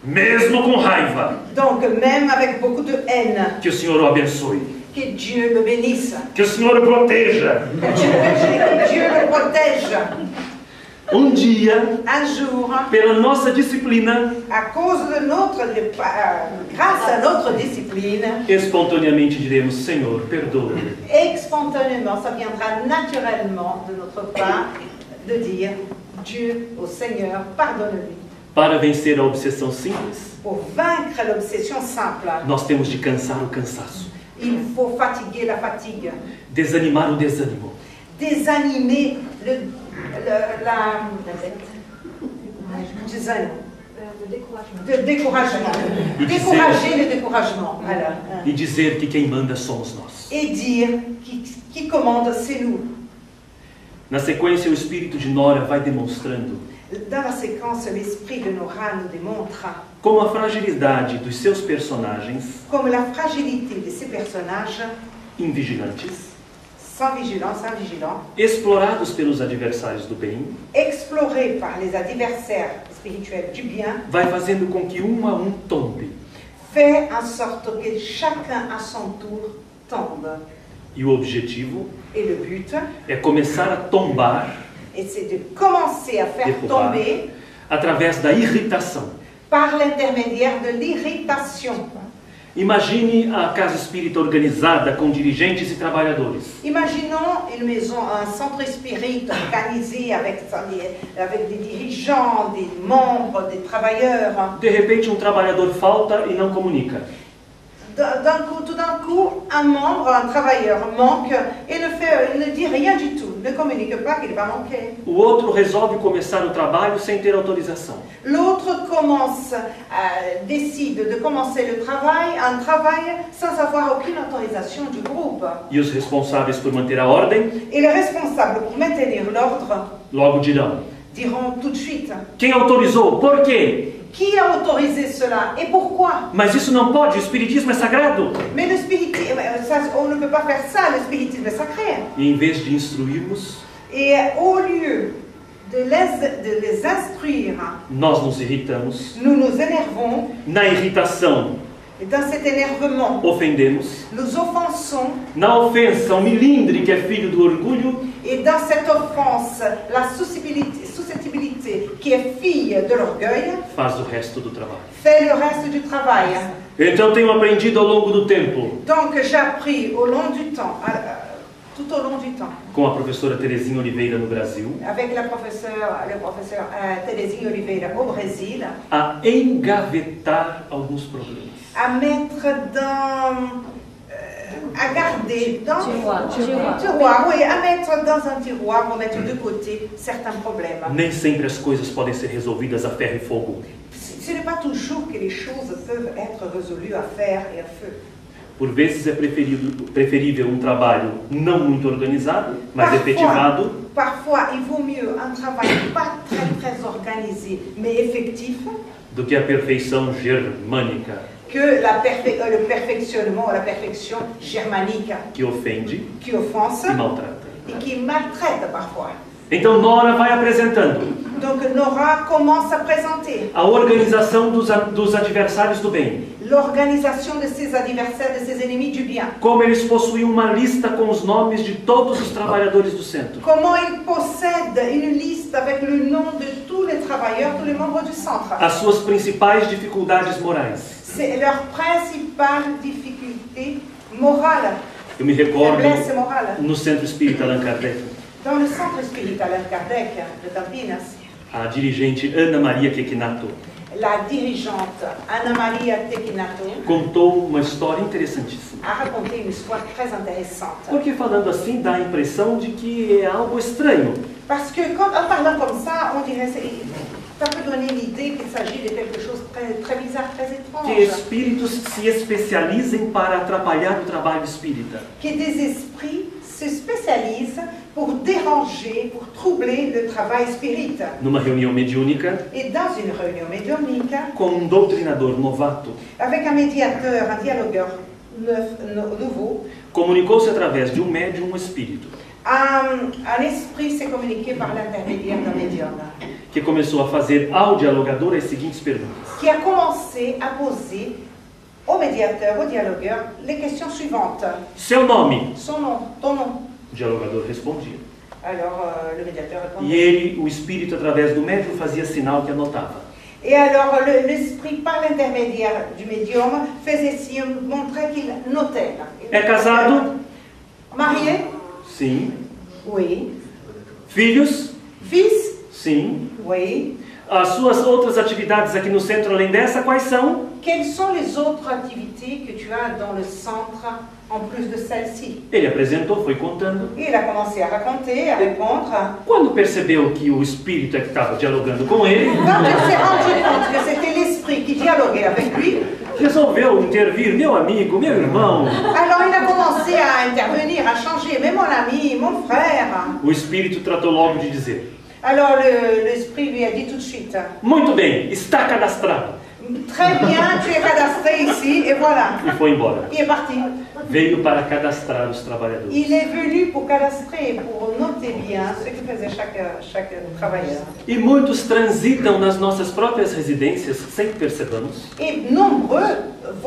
mesmo com raiva, Donc, même avec beaucoup de haine, que o Senhor o abençoe, que Dieu le bénisse, que o Senhor o proteja. que Dieu le protège. Dia, Un jour, pela nossa disciplina, à cause de grâce à notre discipline, espontaneamente diremos: Senhor, perdoa-me. spontanément, ça viendra naturellement de notre part de dire Dieu au Seigneur, pardonne-lui. Para vencer a obsessão simples, Pour vaincre l'obsession simple, nós temos de cansar o cansaço, il faut fatiguer la fatigue, desanimar o desânimo, désanimer le découragement. Décourager le découragement. Voilà. e dizer que quem manda somos nós. Et dire qui commande, c'est nous. Na sequência, o espírito de Nora vai demonstrando Dans la séquence, l'esprit de Nora nous démontre como a fragilidade dos seus personagens comme la fragilité de ces personnages, invigilantes, sans vigilants, explorados pelos adversários do bem, explorés par les adversaires spirituels du bien, vai fazendo com que um a um tombe. fait en sorte que chacun à son tour tombe. E o objetivo Et le but, é começar a tombar c'est de commencer à faire derrubar, tomber através da irritação. par l'intermédiaire de l'irritation. Imagine a casa espírita organizada com dirigentes e trabalhadores. Imaginons une maison, un centre espírita organisé avec des dirigeants, des membres, des travailleurs. De repente, um trabalhador falta e não comunica. Tout d'un coup, un membre, un travailleur manque et ne dit rien du tout, ne communique pas qu'il va manquer. O outro resolve começar o trabalho sem ter autorização. L'autre décide de commencer un travail sans avoir aucune autorisation du groupe. E os responsáveis por manter a ordem Et les responsables pour maintenir l'ordre logo dirão: diront tout de suite: quem autorizou? Por quê? qui a autorisé cela et pourquoi? Mas isso não pode, o espiritismo é sagrado. Mais le spiritisme, on ne peut pas faire ça, le spiritisme est sacré. E em vez de instruirmos, Et au lieu de les instruire, nós nos irritamos. nous nous énervons, Na irritação, et dans cet énervement, ofendemos. nous offensons, Na ofensa, o milindre que é filho do orgulho et dans cette offense, la susceptibilité qui est fille de l'orgueil faz o resto do trabalho. fait le reste du travail. Então tenho aprendido ao longo do tempo, Donc j'ai appris au long du temps, tout au long du temps, com a professora Terezinha Oliveira no Brasil, avec le professeur Terezinha Oliveira au Brésil, a engavetar alguns problemas. à mettre à garder dans tiroir, oui, à mettre dans un tiroir pour mettre de côté certains problèmes. Nem sempre as coisas podem ser resolvidas a ferro e fogo. Ce n'est pas toujours que les choses peuvent être résolues à fer et à feu. Por vezes é preferível um trabalho não muito organizado, mas efetivado, Parfois, il vaut mieux un travail pas très organisé, mais effectif, do que a perfeição germânica, que le perfectionnement, la perfection germanique, que ofende qui offense e maltrata. et qui maltraite parfois. Então Nora vai apresentando Donc Nora commence à présenter a organização dos adversários do bem. l'organisation de ses adversaires, de ses ennemis du bien. Como eles possuíam uma lista com os nomes de todos os trabalhadores do centro. Comment ils possèdent une liste avec le nom de tous les travailleurs, tous les membres du centre. As suas principais dificuldades morais. C'est leur principale difficulté morale, Eu me recordo faiblesse morale. no Centro Espírita Allan Kardec, Dans le centre spirituel Allan Kardec de Campinas, a dirigente Ana Maria Quequinato la dirigeante Ana Maria Tequinato contou uma história interessantíssima. a raconté une histoire très intéressante. Porque falando assim dá a impressão de que é algo estranho. Parce que en parlant comme ça, on dirait ça peut donner l'idée qu'il s'agit de quelque chose de très bizarre, très Que étrange. espíritos se especializem para atrapalhar o trabalho espírita. Que des esprits se spécialisent pour déranger, pour troubler le travail spirit. Numa reunião mediúnica, Et dans une réunion médiumnique, com um doutrinador novato, avec un médiateur, un dialogueur nouveau, comunicou-se através de um médium um espírito, un esprit s'est communiqué par l'intermédiaire d'un médium, que começou a fazer ao dialogador as seguintes perguntas. qui a commencé à poser au médiateur, au dialogueur, les questions suivantes. Seu nome? Son nom, ton nom. O dialogador respondia. Alors le médiateur E répondait. ele, o espírito, através do médium, fazia sinal que anotava. Et alors l'esprit, par l'intermédiaire du médium, faisait signe, montrait qu'il notait. É casado? Marié? Sim. Oui. Filhos? Fils? Sim. Oui. As suas outras atividades aqui no centro, além dessa, quais são? Quelles sont les autres activités que tu as dans le centre en plus de celle-ci? Ele apresentou, foi contando. Et il a commencé à raconter, à répondre. Quando percebeu que o espírito é que estava dialogando com ele, Quand il s'est rendu compte que c'était l'esprit qui dialoguait avec lui, resolveu intervir, meu amigo, meu irmão. alors il a commencé à intervenir, à changer, mais mon ami, mon frère. O espírito tratou logo de dizer: Alors l'esprit lui a dit tout de suite, muito bem, está cadastrado. très bien, tu es cadastré ici, et voilà. E foi embora. Il est parti. Veio para cadastrar os trabalhadores. Il est venu pour cadastrer, pour noter bien ce que faisait chaque travailleur. E muitos transitam nas nossas próprias residências sem que percebamos. Et nombreux,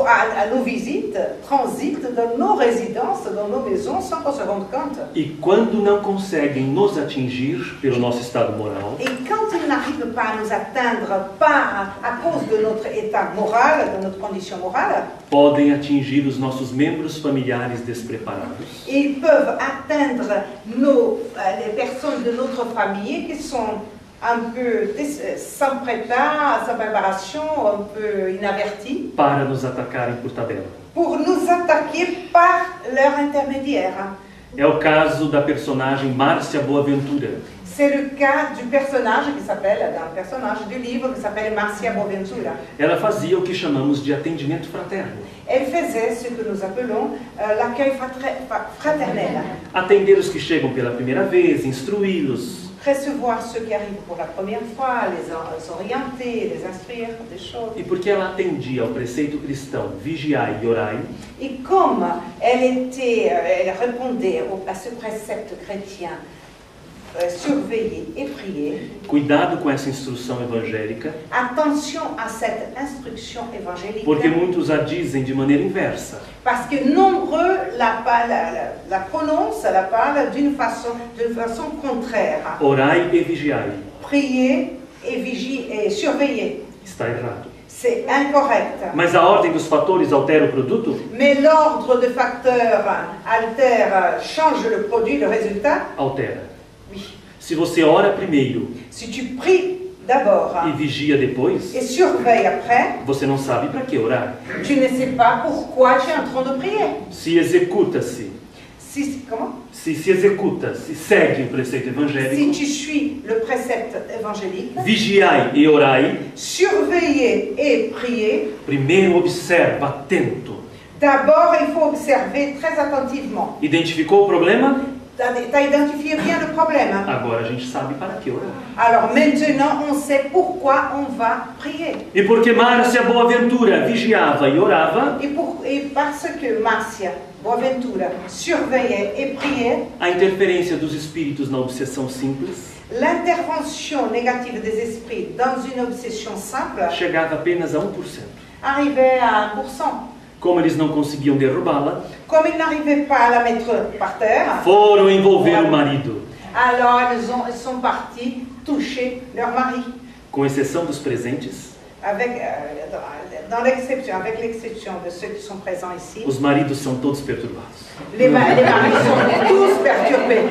à nos visites, transitent dans nos résidences, dans nos maisons, sans qu'on se rende compte. E quando não conseguem nos atingir pelo nosso estado moral, Et quand ils Dieu n'arrive pas à nous atteindre à cause de notre état moral, de notre condition morale, podem atingir os nossos membros familiares despreparados. ils peuvent atteindre les personnes de notre famille qui sont un peu sans préparation, un peu inavertis, Para nos atacarem por tabela. pour nous attaquer par leur intermédiaire. É o caso da personagem Márcia Boaventura. C'est le cas du personnage d'un personnage du livre qui s'appelle Marcia Boaventura. Ela fazia o que chamamos de atendimento fraterno. Elle faisait ce que nous appelons l'accueil fraternel. Atender os que chegam pela primeira vez, instruí-los. Recevoir ceux qui arrivent pour la première fois, les orienter, les instruire des choses. E porque ela atendia ao preceito cristão vigiai e orai, Et comme elle répondait à ce précepte chrétien, surveiller et prier, cuidado com essa instrução evangélica, attention à cette instruction évangélique, porque muitos a dizem de maneira inversa. parce que nombreux la prononcent, la parlent d'une façon contraire. Orai e vigiai. Prier et surveiller. Está errado. C'est incorrect. Mas a ordem dos fatores altera o produto? Mais l'ordre de facteurs change le produit, le résultat. Altera. Oui. Se você ora primeiro Si tu pries d'abord e vigia depois, et surveilles après, você não sabe para que orar. tu ne sais pas pourquoi tu es en train de prier. Se executa-se, Comment? se executa, se segue o preceito Si evangélico, tu suis le précepte évangélique, vigiai e orai, surveiller et prier, primeiro observa, atento. d'abord il faut observer très attentivement. Identificou o problema? Tu as identifié bien le problème. Agora a gente sabe para que orar. Alors maintenant, on sait pourquoi on va prier. E porque Márcia Boaventura vigiava e orava, Et parce que Marcia Boaventura surveillait et priait, a interferência dos espíritos na obsessão simples l'intervention négative des esprits dans une obsession simple chegava apenas a 1%. arrivait à 1%. Como eles não conseguiam derrubá-la, Comme ils n'arrivaient pas à la mettre par terre, foram envolver o marido, alors ils sont partis toucher leur mari. com exceção dos presentes. Avec l'exception de ceux qui sont présents ici, Os maridos são todos perturbados. les maris sont tous perturbés.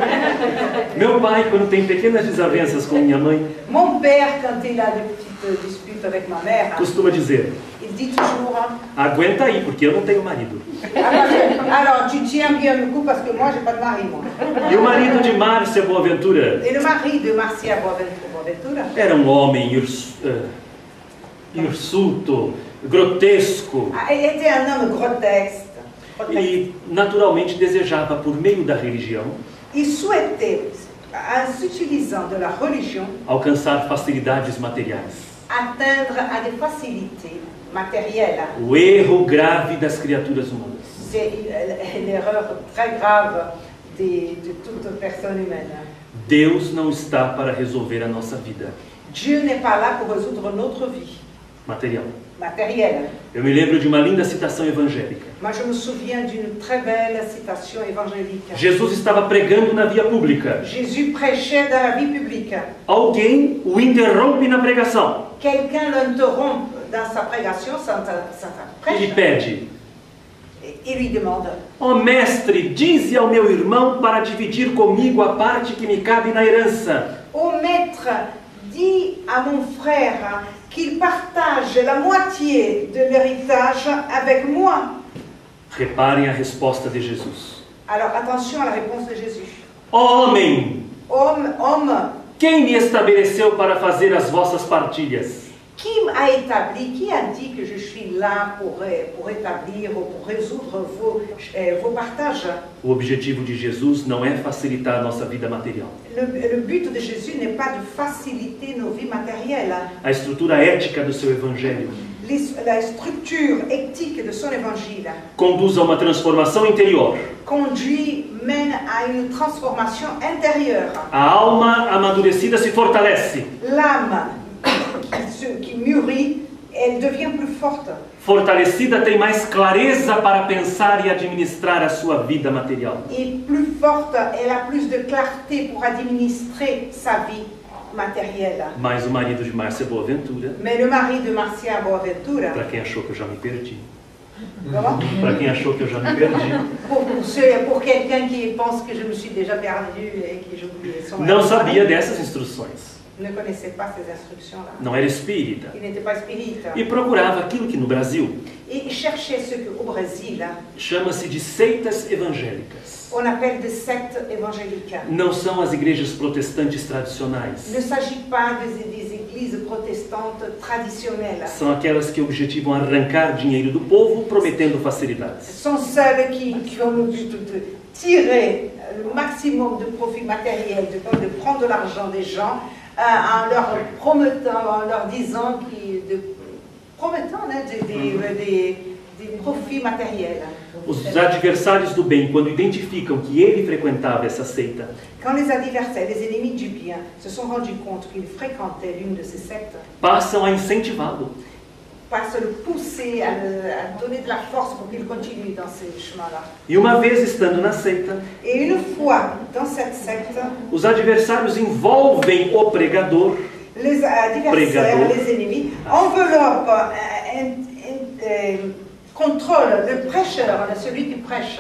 Meu pai, quando tem pequenas desavenças com minha mãe, Mon père, quand il a des petites disputes avec ma mère, costuma dizer: il dit toujours, aguenta aí, porque eu não tenho marido. alors tu tiens bien le coup parce que moi j'ai pas de mari, moi. E o marido de Márcia Boaventura Et le mari de Marcia Boaventura era um homem hirsuto, grotesco, il était un homme grotesque. e naturalmente desejava, por meio da religião, Il souhaitait, en s'utilisant de la religion, alcançar facilidades materiais. atteindre à des facilités matérielles. O erro grave das criaturas humanas. C'est l'erreur très grave de toute personne humaine. Deus não está para resolver a nossa vida Dieu n'est pas là pour résoudre notre vie material. matérielle. Eu me lembro de uma linda citação evangélica. Moi, je me souviens d'une très belle citation évangélique. Jesus estava pregando na via pública. Jésus prêchait dans la vie publique. Alguém o interrompe na pregação. Quelqu'un l'interrompt dans sa prédication, sa Ele prêche, pede: et lui demande: ó mestre, dize ao meu irmão para dividir comigo a parte que me cabe na herança. Ô maître, dis à mon frère qu'il partage la moitié de l'héritage avec moi. Reparem a resposta de Jesus. Alors attention à la réponse de Jésus. Homem, Homme, quem me estabeleceu para fazer as vossas partilhas? qui a dit que je suis là pour établir ou pour résoudre vos partages? O objetivo de Jesus não é facilitar a nossa vida material. Le but de Jésus n'est pas de faciliter nos vies matérielles. A estrutura ética do seu evangelho La structure éthique de son évangile conduz a uma transformação interior. mène à une transformation intérieure. A alma amadurecida se fortalece. L'âme qui mûrit, elle devient plus forte. Fortalecida tem mais clareza para pensar e administrar a sua vida material. Et plus forte, elle a plus de clarté pour administrer sa vie matériel. Mas o marido de Márcia Boaventura, Mais le mari de Marcia Boaventura, para quem achou que eu já me perdi, comment? para quem achou que eu já me perdi, Pour quelqu'un qui pense que je me suis déjà perdue et que j'ai oublié son não mari, sabia dessas instruções. ne connaissait pas ces instructions-là. Não era espírita. Il n'était pas spirite. E procurava aquilo que no Brasil Et il cherchait ce qu'au Brésil, chama-se de seitas evangélicas. on appelle des sectes évangéliques. Não são as igrejas protestantes Il tradicionais. ne s'agit pas des églises protestantes traditionnelles. São aquelas que objetivam arrancar dinheiro do povo, prometendo Ce facilidades. sont celles qui ont le but de tirer le maximum de profit matériel, de prendre l'argent des gens en leur promettant, en leur disant des profits matériels. Os adversários do bem, quando identificam que ele frequentava essa seita, Quand les adversaires, les ennemis du bien, se sont rendus compte qu'il fréquentait l'une de ces sectes, passam a incentivá-lo. passent à le pousser, à donner de la force pour qu'il continue dans ces chemins-là. E uma vez estando na seita, Et une fois dans cette secte, os adversários envolvem o pregador les adversaires, Prégador. les ennemis, enveloppent, contrôlent le prêcheur, celui qui prêche,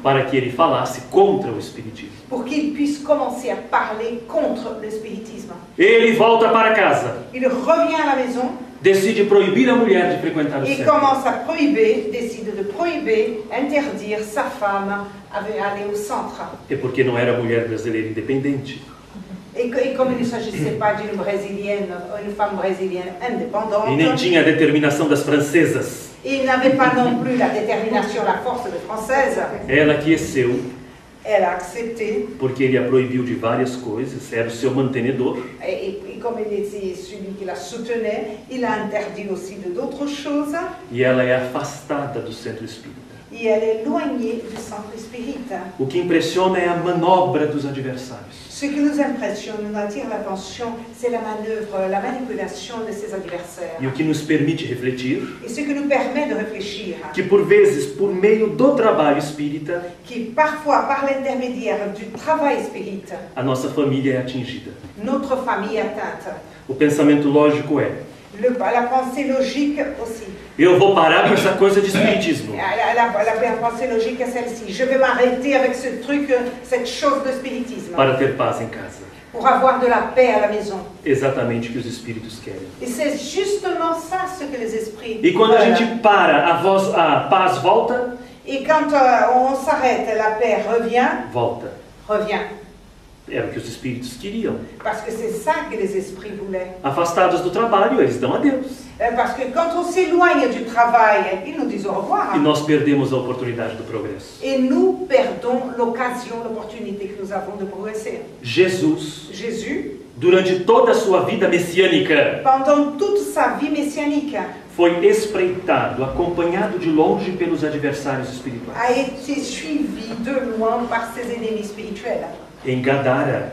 para que ele falasse contra o espiritismo. pour qu'il puisse commencer à parler contre le spiritisme. Ele volta para casa, Il revient à la maison decide proibir a mulher de frequentar o et centro. commence à prohiber, décide de prohiber, interdire sa femme d'aller au centre. É porque não era mulher brasileira independente. Et comme il ne s'agissait pas d'une brésilienne, une femme brésilienne indépendante, E nem tinha a determinação das francesas. il n'avait pas non plus la détermination, la force de française, Ela aqueceu, elle a accepté. porque ele a proibiu de várias coisas, era o seu mantenedor. Et comme il était celui qui la soutenait, il a interdit aussi d'autres choses. E ela é afastada do centro espírita. Et elle est éloignée du centre espírita. O que impressiona é a manobra dos adversários. Ce qui nous impressionne, nous attire l'attention, c'est la manœuvre, la manipulation de ses adversaires. E o que nos permite refletir Et ce qui nous permet de réfléchir, que, por vezes, por meio do trabalho espírita, qui parfois, par l'intermédiaire du travail spirita, a nossa família é atingida. notre famille est atteinte. O pensamento lógico é: La pensée logique aussi. eu vou parar com essa coisa de espiritismo. La pensée logique est celle-ci. Je vais m'arrêter avec ce truc, cette chose de spiritisme, Para ter paz em casa. pour avoir de la paix à la maison. Exatamente o que os espíritos querem. Et c'est justement ça ce que les esprits E quando a veulent. gente para, a paz volta? Et quand on s'arrête, la paix Volta. revient. Era o que os espíritos queriam. Parce que c'est ça que les esprits voulaient. Afastados do trabalho, eles dão adeus. Parce que quand on s'éloigne du travail, ils nous disent au revoir. E nós perdemos a oportunidade do progresso. Et nous perdons l'occasion, l'opportunité que nous avons de progresser. Jesus, Jésus, durante toda a sua vida messiânica, pendant toute sa vie messianique, foi espreitado, acompanhado de longe pelos adversários espirituais. a été suivi de loin par ses ennemis spirituels. Em Gadara,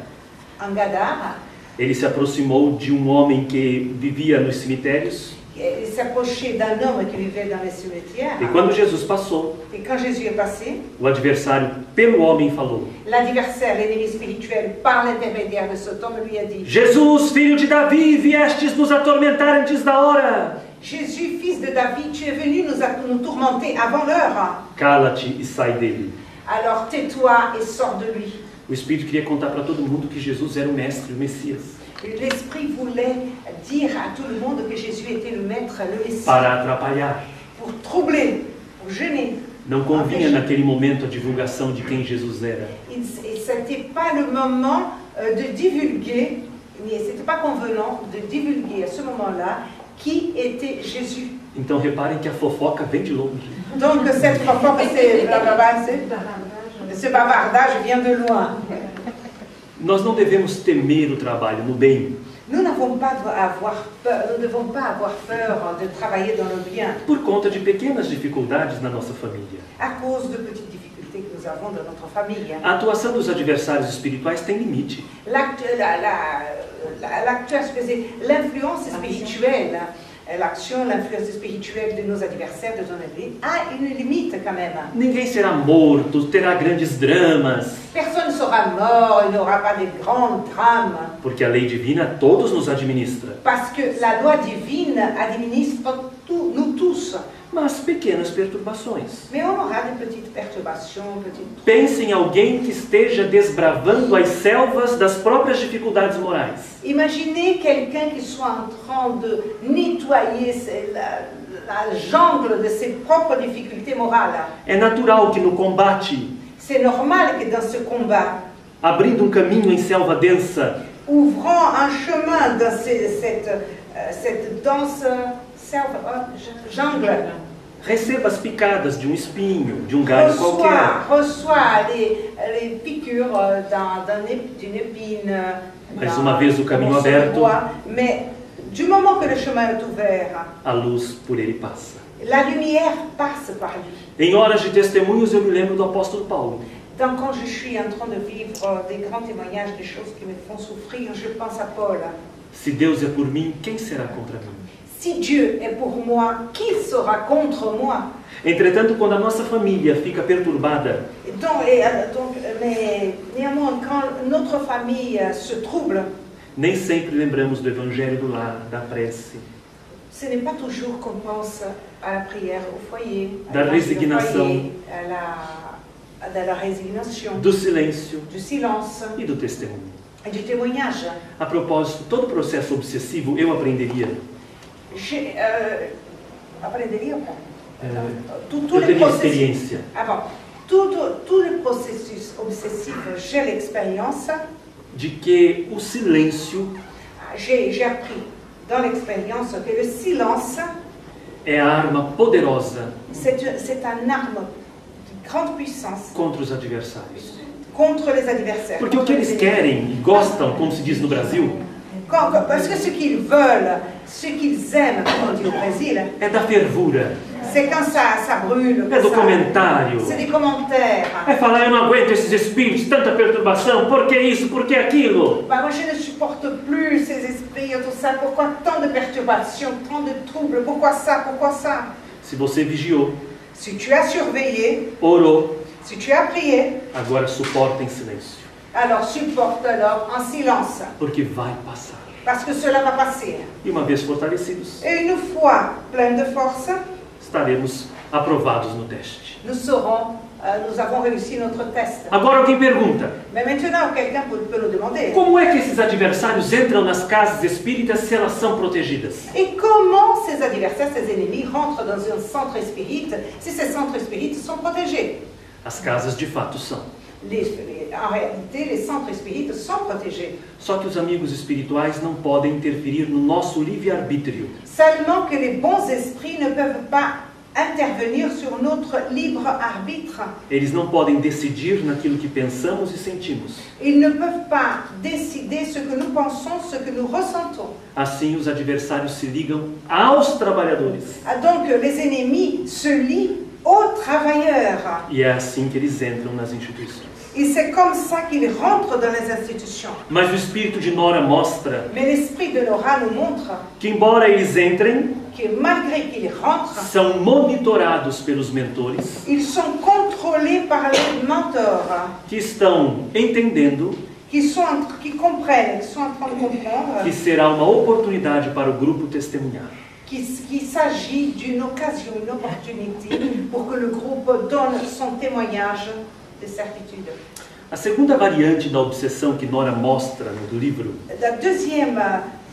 En Gadara, ele se aproximou de um homem que vivia nos cemitérios. il s'approchait d'un homme qui vivait dans les cimetières. E quando Jesus passou, Et quand Jésus est passé, o adversário, pelo homem, falou: l'adversaire, l'ennemi spirituel, par l'intermédiaire de cet homme, lui a dit: Jesus, filho de Davi, viestes nos atormentar antes da hora. Jésus, fils de David, tu es venu nous tourmenter avant l'heure. Cala-te e sai dele. Alors tais-toi et sors de lui. O Espírito queria contar para todo mundo que Jesus era o Mestre, o Messias, L'Esprit voulait dire à tout le monde que Jésus était le Maître, le Messie, para atrapalhar. pour troubler, pour gêner. Não convinha naquele momento a divulgação de quem Jesus era. Et ce n'était pas le moment de divulguer, c'était pas convenant de divulguer à ce moment-là qui était Jésus. Então reparem que a fofoca vem de longe. Donc cette fois, ce bavardage vient de loin. Nós não devemos temer o trabalho no bem, Nous n'avons pas avoir peur, nous ne devons pas avoir peur de travailler dans le bien por conta de pequenas dificuldades na nossa família. à cause de petites difficultés que nous avons dans notre famille. A atuação dos adversários espirituais tem limite. L'influence spirituelle l'action, l'influence spirituelle de nos adversaires, de nos ennemis, a une limite quand même. Ninguém será morto, terá grandes dramas, Personne ne sera mort, il n'y aura pas de grands drames, porque a lei divina todos nos administra. parce que la loi divine administre nous tous. Mas pequenas perturbações. Mais on aura des petites perturbations, petites... Pense em alguém que esteja desbravando as selvas das próprias dificuldades morais. Imaginez quelqu'un qui soit en train de nettoyer la jungle de ses propres difficultés morales. É natural que no combate, C'est normal que dans ce combat, abrindo um caminho em selva densa, ouvrant un chemin dans cette dense jungle, receba as picadas de um espinho, de um galho qualquer. reçoit les piqûres d'une épine. Mais uma vez o caminho aberto, mais du moment que le chemin est ouvert, a luz por ele passa. la lumière passe par lui. Em horas de testemunhos, eu me lembro do apóstolo Paulo. Donc quand je suis en train de vivre des grands témoignages, des choses qui me font souffrir, je pense à Paul. Se Deus é por mim, quem será contra mim? Si Dieu est pour moi, qui sera contre moi? Entretanto, quando a nossa família fica perturbada, Mais néanmoins, quand notre famille se trouble, nem sempre lembramos do evangelho do lar, da prece, ce n'est pas toujours qu'on pense à la prière au foyer, da resignação, à la résignation, do silêncio du silence e do testemunho. et du témoignage. A propósito, todo processo obsessivo eu aprenderia. Aprenderia pas. Eu teria experiência. Tous les processus obsessifs, j'ai l'expérience. De que o silêncio J'ai appris dans l'expérience que le silence, é a arma poderosa c'est un arme de grande puissance contra os adversários. contre les adversaires. Porque o que eles querem e gostam, como se diz no Brasil, Parce que ce qu'ils veulent, ce qu'ils aiment, comme on dit au Brésil, é da fervura, c'est quand ça brûle. é do comentário, C'est des commentaires. é falar, eu não aguento esses espíritos, tanta perturbação, por que isso, por que aquilo? Moi, je ne supporte plus ces esprits, tout ça. Pourquoi tant de perturbations, tant de troubles? Pourquoi ça? Pourquoi ça? Se você vigiou, Si tu as surveillé, orou, si tu as prié, agora suporta em silêncio, alors supporte-le en silence, porque vai passar. parce que cela va passer. E uma vez fortalecidos, Et une fois plein de force, estaremos aprovados no teste. nous avons réussi notre test. Agora alguém pergunta, Mais maintenant, quelqu'un peut nous demander, como é que esses adversários entram nas casas espíritas se elas são protegidas? et comment ces adversaires, ces ennemis rentrent dans un centre espírita si ces centres espíritas sont protégés? As casas de fato são. En réalité, les centres espíritas sont protégés. Só que os amigos espirituais não podem interferir no nosso livre-arbítrio. Seulement que les bons esprits ne peuvent pas intervenir sur notre libre arbitre. Eles não podem decidir naquilo que pensamos e sentimos. Ils ne peuvent pas décider ce que nous pensons, ce que nous ressentons. Assim, os adversários se ligam aos trabalhadores. Donc, les ennemis se lient aux travailleurs. E é assim que eles entram nas instituições. Et c'est comme ça qu'ils rentrent dans les institutions. Mas o espírito de Nora mostra Mais l'esprit de Nora nous montre que, embora eles entrem, que malgré qu'ils rentrent, são monitorados pelos mentores, ils sont contrôlés par les mentors, que estão entendendo qui comprennent, qui sont en train de comprendre que será uma oportunidade para o grupo testemunhar. qu'il s'agit d'une occasion, une opportunité pour que le groupe donne son témoignage de certitude. A segunda variante da obsessão que Nora mostra no livro La deuxième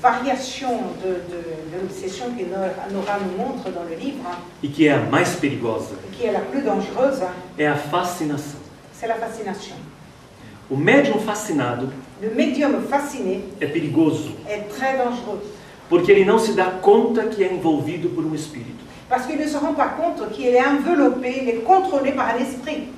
variation de l'obsession que Nora nous montre dans le livre, e que é a mais perigosa, qui est la plus dangereuse, é a fascinação. c'est la fascination. O médium fascinado Le médium fasciné é perigoso, est très dangereux porque ele não se dá conta que é envolvido por um espírito. parce qu'il ne se rend pas compte qu'il est enveloppé, il est contrôlé par un esprit.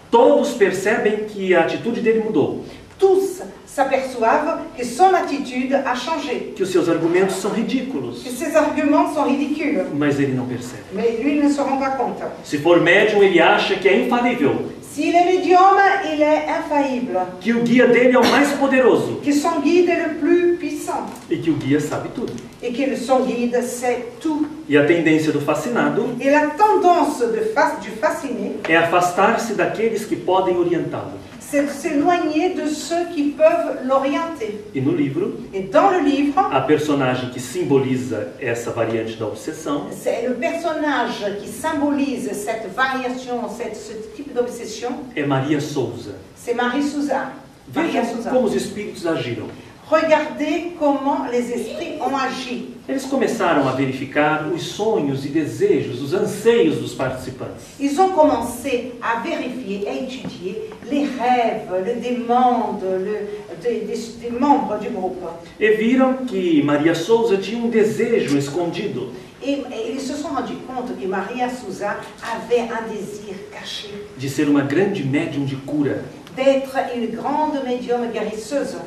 Todos percebem que a atitude dele mudou, Tous s'aperçoivent que son attitude a changé, que os seus argumentos são ridículos, que ses arguments sont ridicules, mas ele não percebe. mais lui il ne se rend pas compte. Se for médium, ele acha que é infalível. S'il est médium, il est infaillible. que o guia dele é o mais poderoso Que son guide est le plus puissant. e que o guia sabe tudo. Et que son guide sait tout. E a tendência do fascinado Et la tendance du fasciné, é afastar-se daqueles que podem orientá-lo. c'est de s'éloigner de ceux qui peuvent l'orienter. E no livro, Et dans le livre, a personagem que simboliza essa variante da obsessão c'est le personnage qui symbolise cette variation, ce type d'obsession, é Maria Souza. c'est Marie Souza. Maria Vejam Souza. como os espíritos agiram. Regardez comment les esprits ont agi. Eles começaram a verificar os sonhos e desejos, os anseios dos participantes. Ils ont commencé à vérifier, à étudier les rêves, les demandes des membres du groupe. E viram que Maria Souza tinha um desejo escondido. Et ils se sont rendus compte que Maria Souza avait un désir caché De ser uma grande médium de cura. d'être une grande médium guérisseuse.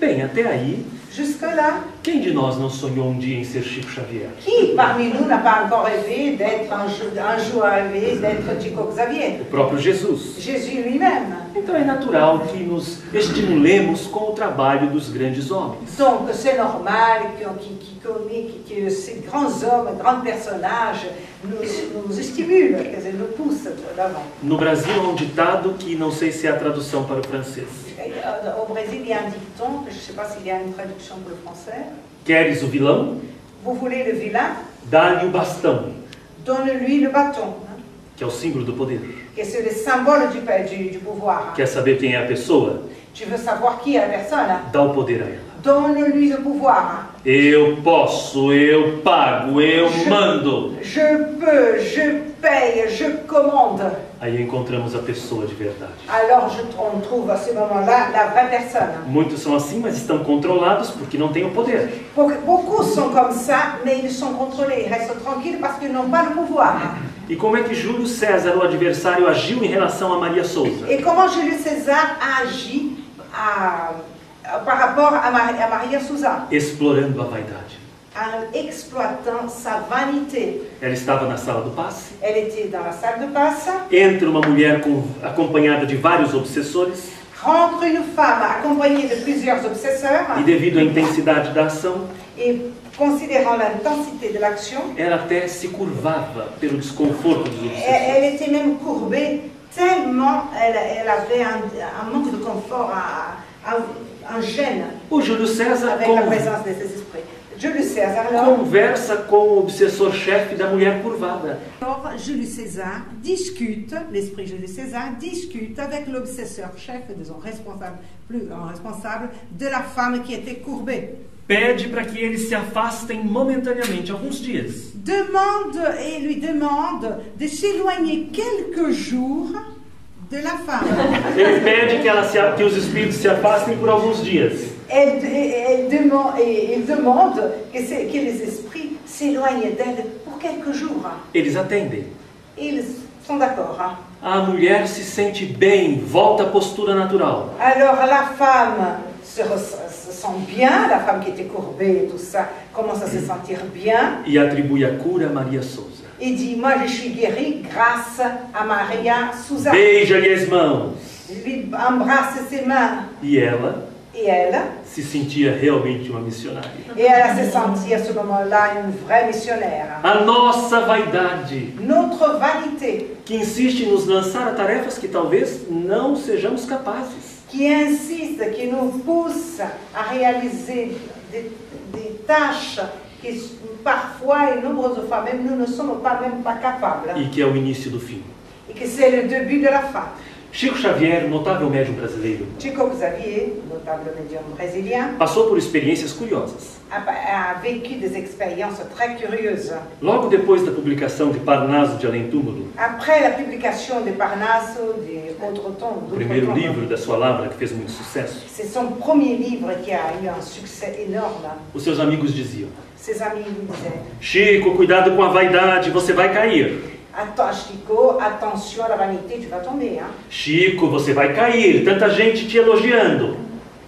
Bem, até aí, Jusque-là, quem de nós não sonhou um dia em ser Chico Xavier? qui parmi nous n'a pas encore rêvé d'être un jour rêvé d'être Chico Xavier? O próprio Jesus. Jésus lui-même. Então é natural que nos estimulemos com o trabalho dos grandes homens. Donc c'est normal que ces grands hommes, grands personnages nous stimulent, que nous poussent de l'avant. No Brasil há um ditado que não sei se é a tradução para o francês. Au Brésil, il y a un dicton, que je ne sais pas s'il y a une traduction pour le français. Queres o vilão? Vous voulez le vilain? Dá-lhe o bastão, Donne-lui le bâton, que é o símbolo do poder. que c'est le symbole du pouvoir. Quer saber quem é a pessoa? Tu veux savoir qui est la personne? Dá o poder a ela. Donne-lui le pouvoir. Eu posso, eu pago, eu mando. Je peux, je paye, je commande. Aí encontramos a pessoa de verdade. Alors on trouve à ce moment-là la vraie personne. Muitos são assim, mas estão controlados porque não têm o poder. Beaucoup sont comme ça, mais ils sont contrôlés. Ils restent tranquilles parce qu'ils n'ont pas le pouvoir. E como é que Júlio César, o adversário, agiu em relação a Maria Souza? Et comment Jules César a agi par rapport à Maria Souza? Explorando a vaidade. En exploitant sa vanité. Ela estava na sala do passe. Elle était dans la salle de passe. Entra uma mulher acompanhada de vários obsessores. Rentre une femme accompagnée de plusieurs obsesseurs. E devido à intensidade da ação, Et considérant l'intensité de l'action, ela até se curvava pelo desconforto dos obsessores. elle était même courbée tellement elle avait un manque de confort, un gêne O Júlio César avec la présence de ces esprits. Jules César, alors, conversa com o obsessor-chefe da mulher curvada. alors Jules César discute, l'esprit Jules César discute avec l'obsesseur-chef, disons responsable de la femme qui était courbée. Pede para que eles se afastem momentaneamente, alguns dias. Lui demande de s'éloigner quelques jours de la femme. Ele pede que os espíritos se afastem por alguns dias. Il demande que les esprits s'éloignent d'elle pour quelques jours. Eles atendem. Ils sont d'accord. A mulher se sente bem, volta à postura natural. Alors la femme se sent bien, la femme qui était courbée et tout ça commence à se sentir bien. E atribui a cura a Maria Souza. Et dit, moi je suis guérie grâce à Maria Souza. Beija-lhe as mãos. Lui embrasse ses mains. E ela Et elle se sentia realmente uma missionária. Et elle s'est sentie à ce moment-là une vraie missionnaire. A nossa vaidade, Notre vanité, que insiste em nos lançar a tarefas que talvez não sejamos capazes. qui insiste, qui nous pousse à réaliser des tâches que parfois et nombreuses fois même nous ne sommes même pas capables. E que é o início do fim. Et que c'est le début de la fin. Chico Xavier, notável médium brasileiro, Chico Xavier, notable médium brésilien, passou por experiências curiosas. a vécu des expériences très curieuses. Logo depois da publicação de Parnaso de Além Túmulo, Après la publication de Parnaso, de Outreton, o primeiro livro da sua Lavra, que fez muito sucesso, c'est son premier livre qui a eu un succès énorme. os seus amigos diziam: Ses amis lui disaient, Chico, cuidado com a vaidade, você vai cair. attends Chico, attention à la vanité, tu vas tomber. Hein? Chico, você vai cair, tanta gente te elogiando.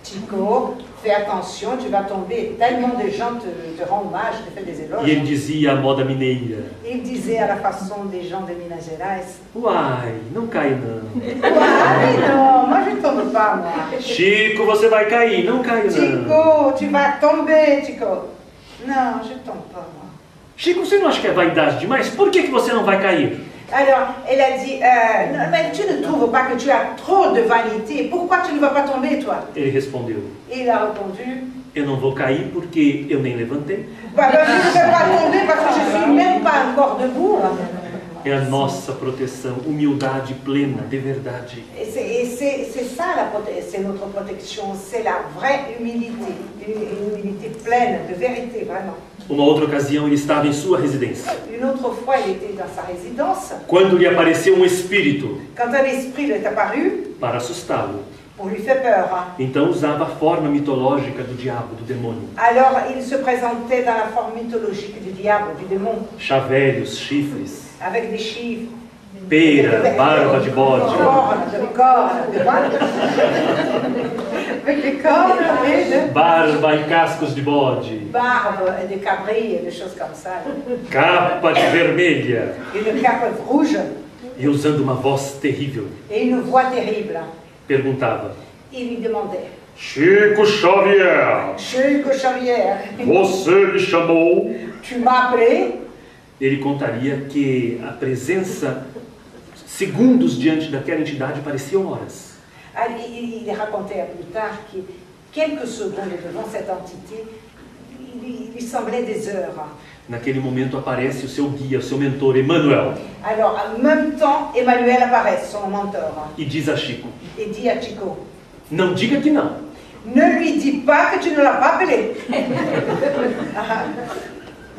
Chico, Fais attention, tu vas tomber. Tellement de gens te rendent hommage, te font des éloges. E ele dizia à moda mineira: Il disait à la façon des gens de Minas Gerais, uai, não cai não. ah, non, moi je ne tombe pas, moi. Chico, você vai cair, não cai não. Chico, tu vas tomber, Chico. Non, je ne tombe pas, moi. Chico, você não acha que é vaidade demais? Por que você não vai cair? Alors, elle a dit, non, mais tu ne trouves pas que tu as trop de vanité? Pourquoi tu ne vas pas tomber, toi? Ele respondeu: Et il a répondu, eu não vou cair porque eu nem levantei. bah, je ne vais pas tomber parce que je ne suis même pas encore debout. É a nossa proteção, humildade plena, de verdade. Et c'est ça, c'est notre protection, c'est la vraie humilité, une humilité pleine de vérité, vraiment. Uma outra ocasião, ele estava em sua residência, Une autre fois, il était dans sa résidence, quando lhe apareceu um espírito quand un esprit lui est apparu para assustá-lo. pour lui faire peur. Então usava a forma mitológica do diabo, do demônio. Alors, il se présentait dans la forme mythologique du diable, du démon, Chavelhos, chifres, avec des chiffres, pera, barba de bode, cornes, avec des cornes et de barba e cascos de bode, barbe et de cabris et des choses comme ça. capa de vermelha, Une cape rouge e usando uma voz terrível, et une voix terrible. perguntava: Il lui demandait, Chico Xavier, Chico Xavier, você me chamou? tu m'as appelé? Ele contaria que a presença, segundos diante daquela entidade, pareciam horas. Il racontait plus tard que quelques secondes devant cette entité, il lui semblait des heures. Naquele momento aparece o seu guia, o seu mentor, Emmanuel, Alors, en même temps, Emmanuel apparaît, son mentor, e diz a Chico: et dit à Chico, não diga que não. ne lui dis pas que tu ne l'as pas appelé.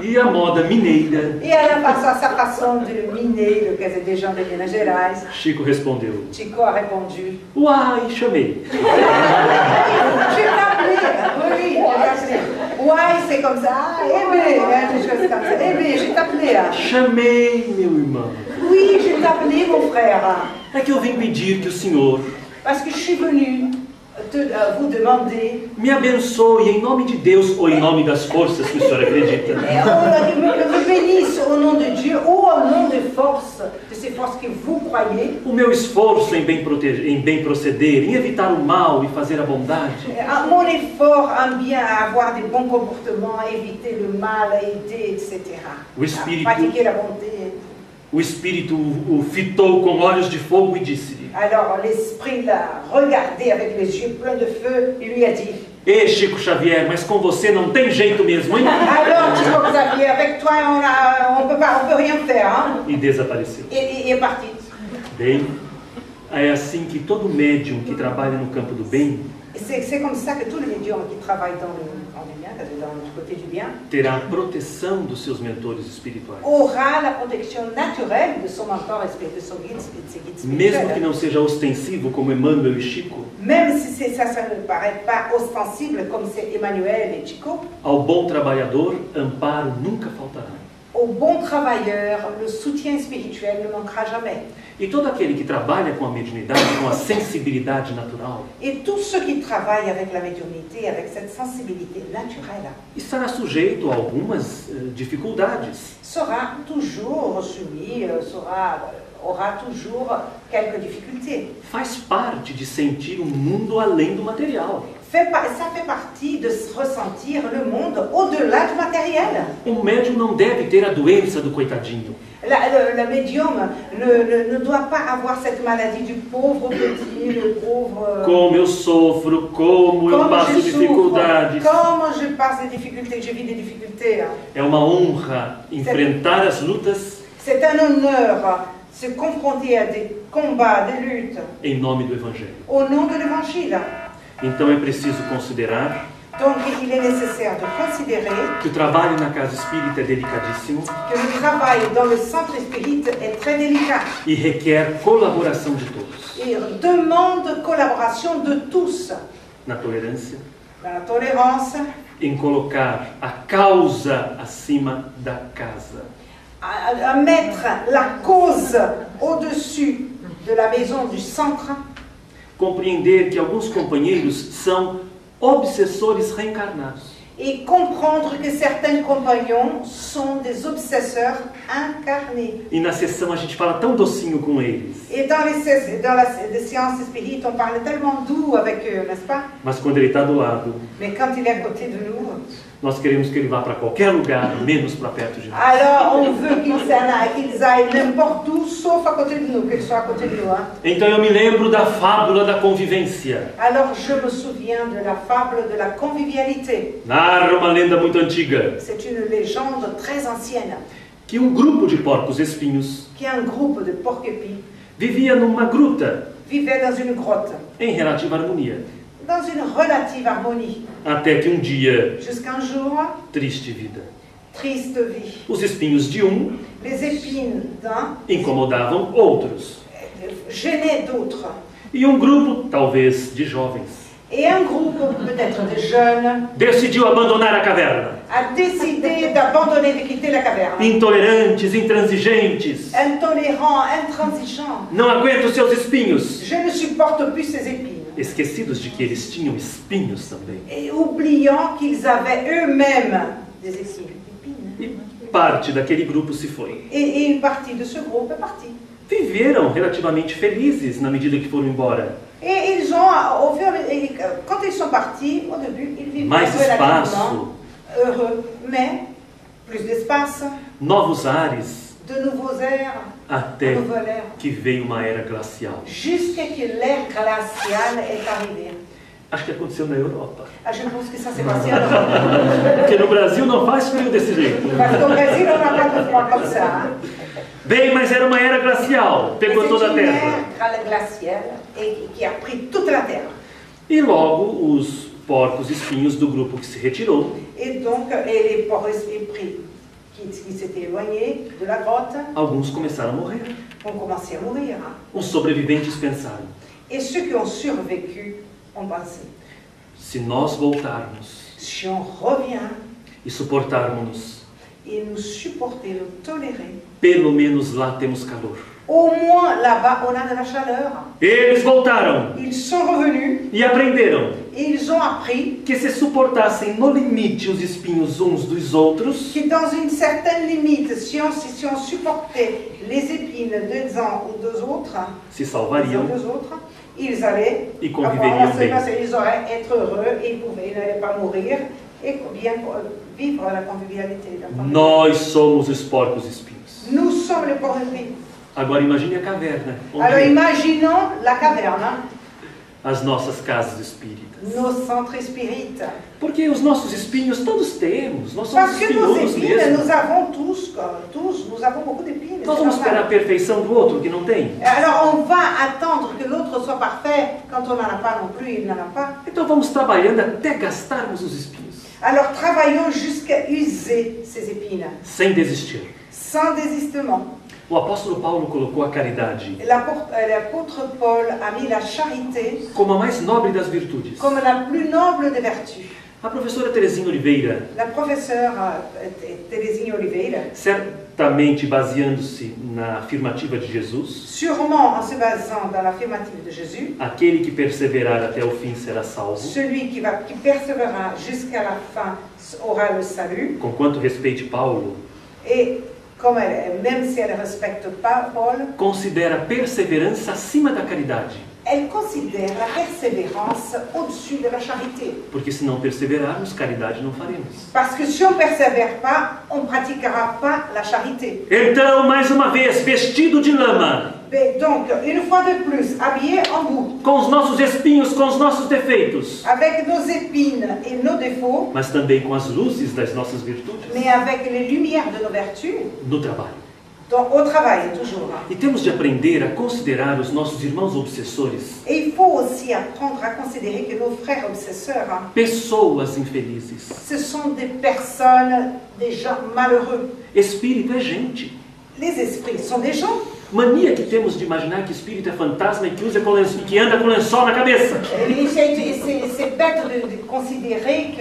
E a moda mineira, Et à sa façon de miner le cas des gens de Minas Gerais, Chico respondeu: Chico a répondu, uai, chamei. je t'ai appelé, oui, je t'ai appelé. Ouais, c'est comme ça, eh bien, des choses comme ça. Eh bien, je t'ai appelé. Chamei, meu irmão. Oui, je t'ai appelé, mon frère, É que eu vim pedir que o Senhor parce que je suis venu vous demander, me abençoe em nome de Deus ou em nome das forças que o Senhor acredita. me bénisse au nom de Dieu ou au nom des forces, de ces forces que vous croyez. O meu esforço em bem proceder, em evitar o mal e fazer a bondade, Mon effort en bien à avoir des bons comportements, à éviter le mal, à aider, etc. O espírito- À pratiquer la bonté. o Espírito o fitou com olhos de fogo e disse-lhe: Alors l'esprit l'a regardé avec les yeux pleins de feu et lui a dit, Ei, Chico Xavier, mas com você não tem jeito mesmo, hein? alors Chico Xavier, avec toi on peut rien faire, hein? E desapareceu. Et il est parti. Bem, é assim que todo médium que trabalha no campo do bem C'est comme ça que tous les médiums qui travaillent dans le bien, dans le côté du bien, terá a proteção dos seus mentores espirituais. aura la protection naturelle de son mentor espirituel, de son guide, de ses guides Mesmo que spirituels. não seja ostensivo como Emmanuel e Chico, Même si ça ne paraît pas ostensible comme c'est Emmanuel et Chico, ao bom trabalhador, amparo nunca faltará. au bon travailleur, le soutien spirituel ne manquera jamais. E todo aquele que trabalha com a mediunidade, com a sensibilidade natural, Et tous ceux qui travaillent avec la médiumnité, avec cette sensibilité naturelle, estará sujeito a algumas dificuldades. sera toujours soumis, aura toujours quelques difficultés. Faz parte de sentir um mundo além do material. Ça fait partie de ressentir le monde au-delà du matériel. O médium não deve ter a doença do coitadinho. Le médium ne doit pas avoir cette maladie du pauvre petit, le pauvre... Como eu sofro, como eu passo je souffre, dificuldades. comment je passe des difficultés, je vis des difficultés. É uma honra enfrentar as lutas C'est un honneur se confronter à des combats, des luttes, em nome do Evangelho. au nom de l'Évangile. Então é preciso considerar Donc il est nécessaire de considérer que o trabalho na casa espírita é delicadíssimo que le travail dans le centre spirit est très délicat e requer colaboração de todos. et demande collaboration de tous Na tolerância, dans la tolérance, em colocar a causa acima da casa. à mettre la cause au-dessus de la maison, du centre, Compreender que alguns companheiros são obsessores reencarnados. Et comprendre que certains compagnons sont des obsesseurs incarnés. E na sessão a gente fala tão docinho com eles. Et dans les séances spirites, on parle tellement doux avec eux, n'est-ce pas? Mas quando ele está do lado, Mais quand il est à côté de nous, nós queremos que ele vá para qualquer lugar, menos para perto de nós. alors on veut qu'ils aillent n'importe où, sauf à côté de nous, qu'ils soient à côté de nous. Hein? Então eu me lembro da fábula da convivência. Alors je me souviens de la fable de la convivialité. Narra uma lenda muito antiga C'est une légende très ancienne, que um grupo de porcos espinhos qui est un groupe de porc-épis vivia numa gruta vivait dans une grotte, em relativa harmonia. dans une relative harmonie, Até que um dia, jusqu'un jour, triste vida, triste vie, os espinhos de um les épines d'un incomodavam outros. gênaient d'autres. E um grupo, talvez de jovens, Et un groupe, peut-être de jeunes, decidiu abandonar a caverna. a décidé d'abandonner, de quitter la caverne. Intolerantes, intransigentes, Intolérants, intransigeants. não aguentam seus espinhos. Je ne supporte plus ces épines. Esquecidos de que eles tinham espinhos também. Et oubliant qu'ils avaient eux-mêmes des épines. E parte daquele grupo se foi. Et une partie de ce groupe est partie. Viveram relativamente felizes na medida que foram embora. Et ils ont, au fur et à mesure, quand ils sont partis, au début, ils vivaient Mais relativement espaço, heureux. Mais plus d'espace, novos ares, de nouveaux airs, até un nouvel air. que veio uma era glacial. Jusqu'à que l'ère glaciale est arrivée. Acho que aconteceu na Europa. Ah, je pense que ça s'est passé en Europe. Porque no Brasil não faz frio desse jeito. Parce qu'au Brésil, on n'a pas de froid comme ça. Hein. Bem, mas era uma era glacial. Pegou toda a C'est une terra. ère glaciale et qui a pris toute la terre. E logo os porcos espinhos do grupo que se retirou, Et donc, et les porcs esprits qui s'étaient éloignés de la grotte alguns começaram a morrer. ont commencé à mourir. Hein. Os sobreviventes pensaram: Et ceux qui ont survécu ont pensé, se nós voltarmos si on revient e suportarmos-nos, et nous supporter, nous tolérer, pelo menos lá temos calor. au moins là-bas, on a de la chaleur. Eles voltaram Ils sont revenus e aprenderam et ils ont appris que se suportassem no limite os espinhos uns dos outros, que dans une certaine limite, si on supportait les épines des uns ou des autres, se salvariam ils allaient e conviveriam bem. ils auraient être heureux et ils n'allaient pas mourir et bien vivre la convivialité. Nós somos os porcos espinhos. Nous sommes les porcs-épis. Agora imagine a caverna, Alors onde imaginons la caverne, as nossas casas espíritas. nos centres spirites. Porque os nossos espinhos todos temos, nós somos Parce que nos espinhosos épines, mesmo. nous avons tous, nous avons beaucoup d'épines. Nós c'est vamos esperar a normal. perfeição do outro que não tem. Alors on va attendre que l'autre soit parfait quand on n'en a pas non plus, il n'en a pas. Então vamos trabalhando até gastarmos os espinhos, Alors travaillons jusqu'à user ces épines, sem desistir. sans désistement. O apóstolo Paulo colocou a caridade L'apôtre Paul a mis la charité como a mais nobre das virtudes. comme la plus noble des vertus. A professora Terezinha Oliveira, La professeure Térésigne Oliveira, certamente baseando-se na afirmativa de Jesus, sûrement en se basant dans l'affirmative de Jésus, aquele que perseverar até o fim será salvo, celui qui persévérera jusqu'à la fin aura le salut. conquanto respeite Paulo, Et comme même si elle ne respecte pas Paul, considera a perseverança acima da caridade. elle considère la persévérance au-dessus de la charité. Porque se não perseverarmos, caridade não faremos. Parce que si on ne persévère pas, on ne pratiquera pas la charité. Então, mais uma vez, vestido de lama, Mais donc, une fois de plus, habillé en bout, com os nossos espinhos, com os nossos defeitos, avec nos épines et nos défauts, mas também com as luzes das nossas virtudes, mais avec les lumières de nos vertus, no trabalho. donc au travail toujours. E temos de aprender a considerar os nossos irmãos obsessores Et il faut aussi apprendre à considérer que nos frères obsesseurs, pessoas infelizes. ce sont des personnes, des gens malheureux. Espírito é gente. Les esprits sont des gens. Mania que temos de imaginar que espírito é fantasma e que, que anda com lençol na cabeça. C'est bête de considérer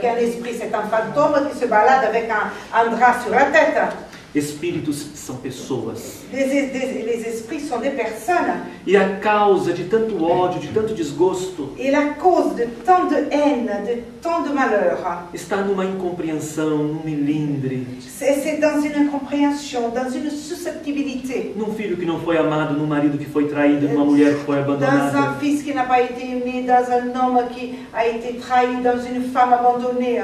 qu'un esprit c'est un fantôme qui se balade avec un drap sur la tête. Espíritos são pessoas. Les esprits sont des personnes. E a causa de tanto ódio, de tanto desgosto, Et la cause de tant de haine, de tant de malheur, está numa incompreensão, num melindre, c'est dans une incompréhension, dans une susceptibilité, num filho que não foi amado, num marido que foi traído, numa mulher que foi dans un abandonada. fils qui n'a pas été aimé, dans un homme qui a été trahi, dans une femme abandonnée.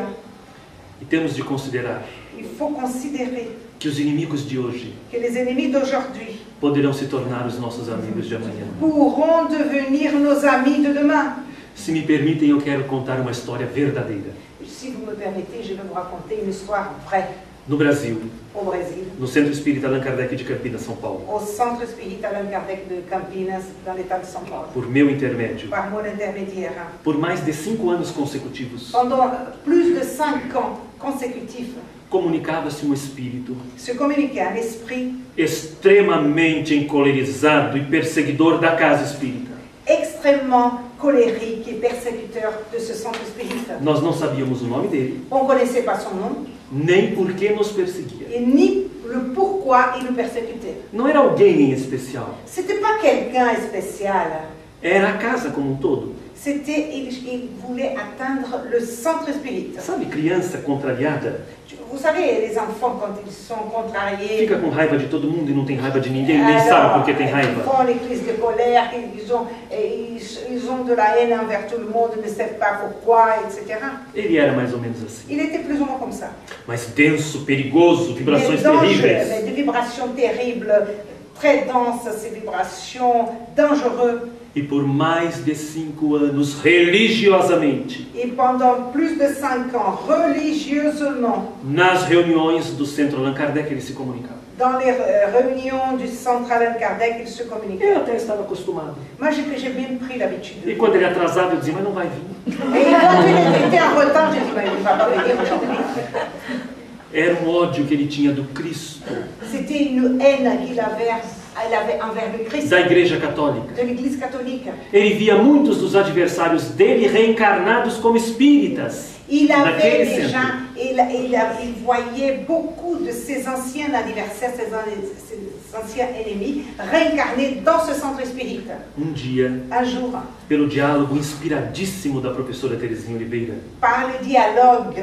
E temos de considerar Il faut considérer que os inimigos de hoje que les ennemis d'aujourd'hui poderão se tornar os nossos amigos de amanhã. pourront devenir nos amis de demain. Se me permitem, eu quero contar uma história verdadeira. Si vous me permettez, je vais vous raconter une histoire vraie No Brasil, au Brésil, no Centro Espírita Allan Kardec de Campinas, São Paulo, au Centre Spirit Allan Kardec de Campinas, dans l'état de São Paulo, por meu intermédio, par mon intermédiaire. por mais de 5 anos consecutivos, Pendant plus de 5 ans consécutifs, comunicava-se um espírito se communiquait un esprit extremamente encolerizado e perseguidor da casa espírita. extrêmement colérique et persécuteur de ce centre spirit. Nós não sabíamos o nome dele, On ne connaissait pas son nom, nem por que nos perseguia. et ni le pourquoi il nous persécutait. Não era alguém em especial, C'était pas quelqu'un spécial. era a casa como um todo. C'était, il voulait atteindre le centre spirit. Sabe, criança contrariada, Vous savez, les enfants, quand ils sont contrariés, fica com raiva de todo mundo e não tem raiva de ninguém, nem sabe por que tem ils raiva. font les crises de colère, ils ont de la haine envers tout le monde, ne savent pas pourquoi, etc. Ele era mais ou menos assim. Il était plus ou moins comme ça. Mas denso, perigoso, vibrações Des dangers, terríveis. des vibrations terribles, très denses, ces vibrations, dangereuses. E por mais de 5 anos, religiosamente, Et pendant plus de 5 ans, religieusement, nas reuniões do Centro Allan Kardec, ele se comunicava. dans les réunions du Centre Allan Kardec, il se communiquait. Eu até estava acostumado. Moi, j'ai bien pris l'habitude. E quando ele atrasava, eu dizia, mas não vai vir. Et quand il était en retard, j'ai dit, il ne va pas venir aujourd'hui. Era um ódio que ele tinha do Cristo, C'était une haine qu'il avait envers le Christ, da Igreja Católica. de l'Église catholique. Ele via muitos dos adversários dele reencarnados como espíritas. Il avait Naquele déjà, centro. il voyait beaucoup de ses anciens adversaires, ses anciens ennemis, réincarnés dans ce centre spirit. Dia, Un jour, pelo diálogo inspiradíssimo da professora Terezinha Oliveira, par le dialogue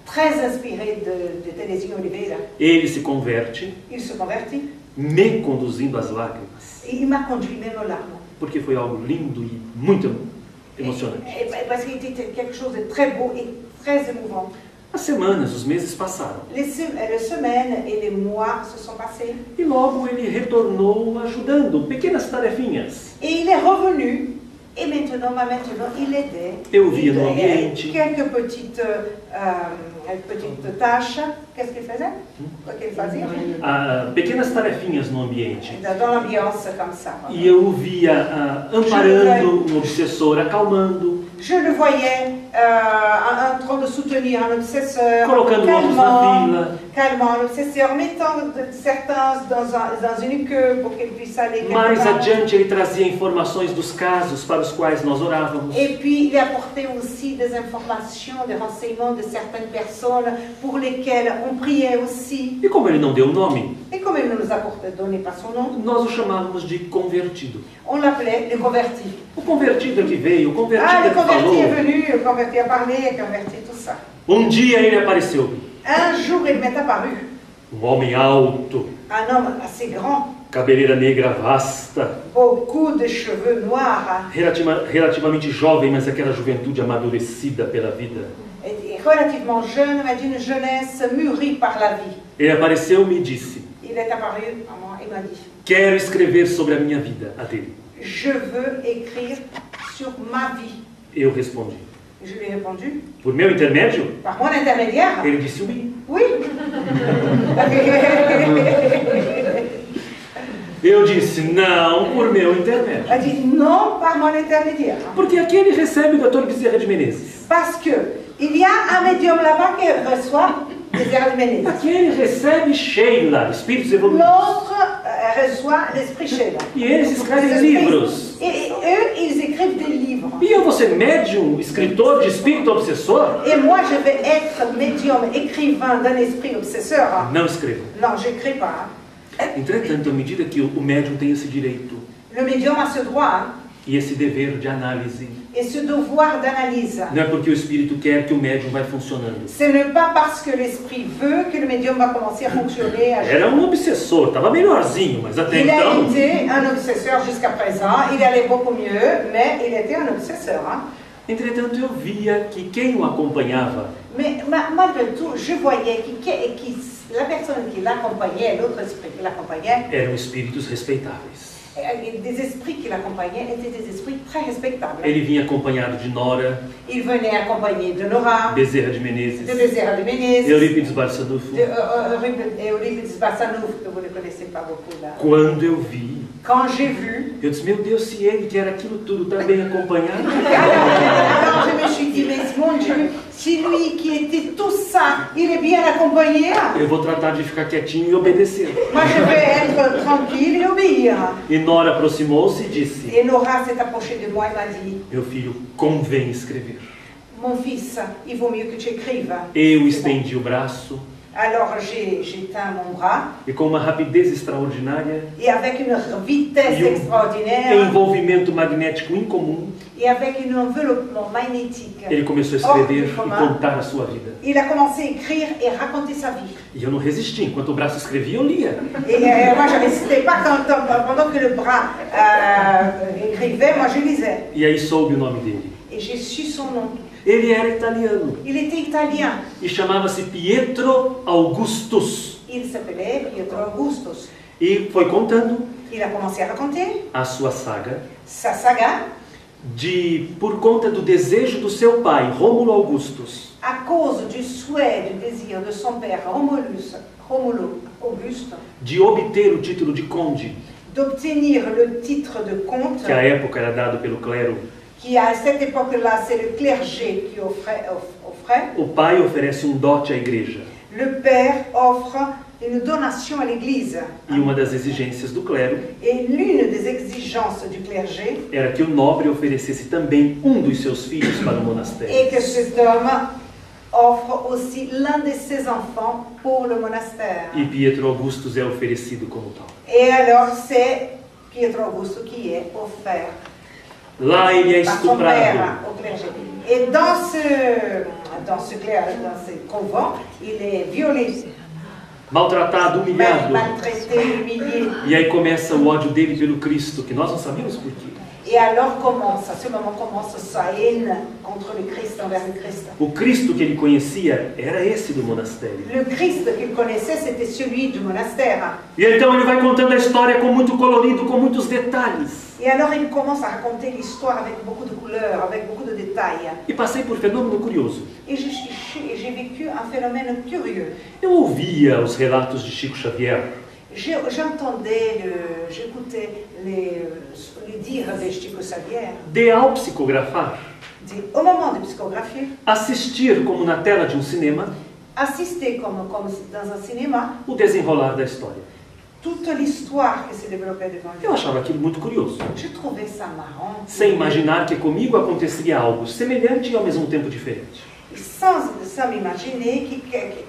très inspiré de Terezinha Oliveira, ele se converte, il se convertit me conduzindo às lágrimas, et il m'a conduit même aux larmes. porque foi algo lindo e muito emocionante. Parce qu'il était quelque chose de très beau et très émouvant. As semanas, os meses passaram. Les semaines et les mois se sont passés. E logo ele retornou ajudando, pequenas tarefinhas. Et il est revenu. Et maintenant, il aidait. Eu via no ambiente. Quelques petites tâches. Qu'est-ce qu'il faisait? Quoi qu'il faisait? Pequenas tarefinhas no ambiente. Dans l'ambiance comme ça. E eu o via amparando um obsessor, acalmando, Je le voyais en train de soutenir un obsesseur, colocando outros na fila, calmant l'obsesseur, mettant certains dans une queue pour qu'ils puissent aller quelque mais part. adiante ele trazia informações dos casos para os quais nós orávamos. Et puis il apportait aussi des informations, des renseignements de certaines personnes pour lesquelles on priait aussi. E como ele não deu o nome, Et comme il ne nous a donné pas son nom, nós o chamávamos de convertido. on l'appelait le converti. O convertido é que veio, o Ah, convertido é le que converti falou. est venu, le converti a parlé, le converti tout ça. Dia ele apareceu, Un jour, il m'est apparu, homem alto, un homme assez grand, cabeleira negra vasta, beaucoup de cheveux noirs, relativamente jovem, mas aquela juventude amadurecida pela vida. et relativement jeune, mais d'une jeunesse mûrie par la vie. Ele apareceu e me disse, Il est apparu à moi et m'a dit, quero escrever sobre a minha vida, a dele. je veux écrire sur ma vie. Eu respondi, Je lui ai répondu, por meu intermédio? par mon intermédiaire. Ele disse oui. Oui. Eu disse, não por meu intermédio. Elle a dit non par mon intermédiaire. Porque aqui ele recebe o Dr. Bezerra de Menezes. Parce que il y a un médium là-bas qui reçoit les airs de Menezes. Aqui ele recebe Sheila, espíritos evoluídos. L'autre reçoit l'esprit Sheila. E eles escrevem livros. Et eux, ils écrivent des livres. E eu vou ser médium, escritor de espírito obsessor? Et moi, je vais être médium, écrivain d'un esprit obsesseur. Não escreva. Non, j'écris pas. Entretanto, à medida que o médium tem esse direito Le médium a ce droit e esse dever de análise, et ce devoir d'analyse. não é porque o espírito quer que o médium vai funcionando. Ce n'est pas parce que l'esprit veut que le médium va commencer à fonctionner. Era um obsessor, estava melhorzinho, mas até Il a então... été un obsesseur jusqu'à présent. Il allait beaucoup mieux, mais il était un obsesseur. Hein. Entretanto, eu via que quem o acompanhava Mais malgré tout, je voyais que la personne qui l'accompagnait, l'autre esprit qui l'accompagnait, eram espíritos respeitáveis. des esprits qui l'accompagnaient étaient des esprits très respectables. Ele vinha acompanhado de Nora, Il venait accompagné de Nora, Bezerra de Menezes, de Bezerra de Menezes, Eurípides Barçanufo. de Eurípides Barçanufo, que vous ne connaissez pas beaucoup là. Quando eu vi, Quand j'ai vu, eu disse, meu Deus, se ele que era aquilo tudo está bem acompanhado, alors je me suis dit, mais mon Dieu, si lui qui était tout ça, il est bien accompagné, eu vou tratar de ficar quietinho e obedecer. moi je vais être tranquille et obéir. E Nora aproximou-se e disse, Et Nora s'est approchée de moi et m'a dit, meu filho, convém escrever. mon fils, il vaut mieux que tu écrives. Eu estendi o braço Alors j'ai teint mon bras e com uma rapidez extraordinária et avec une vitesse e um extraordinaire envolvimento magnético incomum, et avec un enveloppement magnétique, ele começou a escrever e contar a sua vida. il a commencé à écrire et raconter sa vie. E eu não resisti, enquanto o braço escrevia, eu lia. Et moi je ne résistais pas pendant que le bras écrivait, moi je lisais. E aí soube o nome dele. Et j'ai su son nom. Ele era italiano Il était italien. e chamava-se Pietro Augustus. Il s'appelait Pietro Augustus. E foi contando Il a commencé à raconter a sua saga sa saga por conta do desejo do seu pai, Rômulo Augustus, à cause du souhait, du désir de son père Romulo Auguste de obter o título de conde, d'obtenir le titre de comte, que à época era dado pelo clero. qui à cette époque-là, c'est le clergé qui offrait. O pai oferece um dote à igreja. Le père offre une donation à l'église. E uma das exigências do clero Et l'une des exigences du clergé era que o nobre oferecesse também um dos seus filhos para o monastério. est que cet homme offre aussi l'un de ses enfants pour le monastère. E Pietro Augustus é oferecido como tal. Et alors c'est Pietro Augusto qui est offert Lá ele é par son père estuprado, au clergé. Et dans ce couvent, il est violé, maltratado, humilhado. maltraité, humilié. E aí começa o ódio dele pelo Cristo, que nós não sabíamos por quê. Et alors à ce moment commence sa haine contre le Christ, envers le Christ. O Cristo que ele conhecia era esse do monastério. Le Christ qu'il connaissait, c'était celui du monastère. E então ele vai contando a história com muito colorido, com muitos detalhes. Et alors il commence à raconter l'histoire avec beaucoup de couleurs, avec beaucoup de détails. E passei por fenômeno curioso. Et j'ai vécu un phénomène curieux. Eu ouvia os relatos de Chico Xavier. J'écoutais les dires de Chico Xavier. Ao psicografar, Au moment de psychographie, assistir como na tela de um cinema assister comme dans un cinéma, o desenrolar da história. toute l'histoire qui se développait devant Eu lui. achava aquilo muito curioso, Je trouvais ça marrant. sem imaginar que comigo aconteceria algo semelhante e ao mesmo tempo diferente. Sans m'imaginer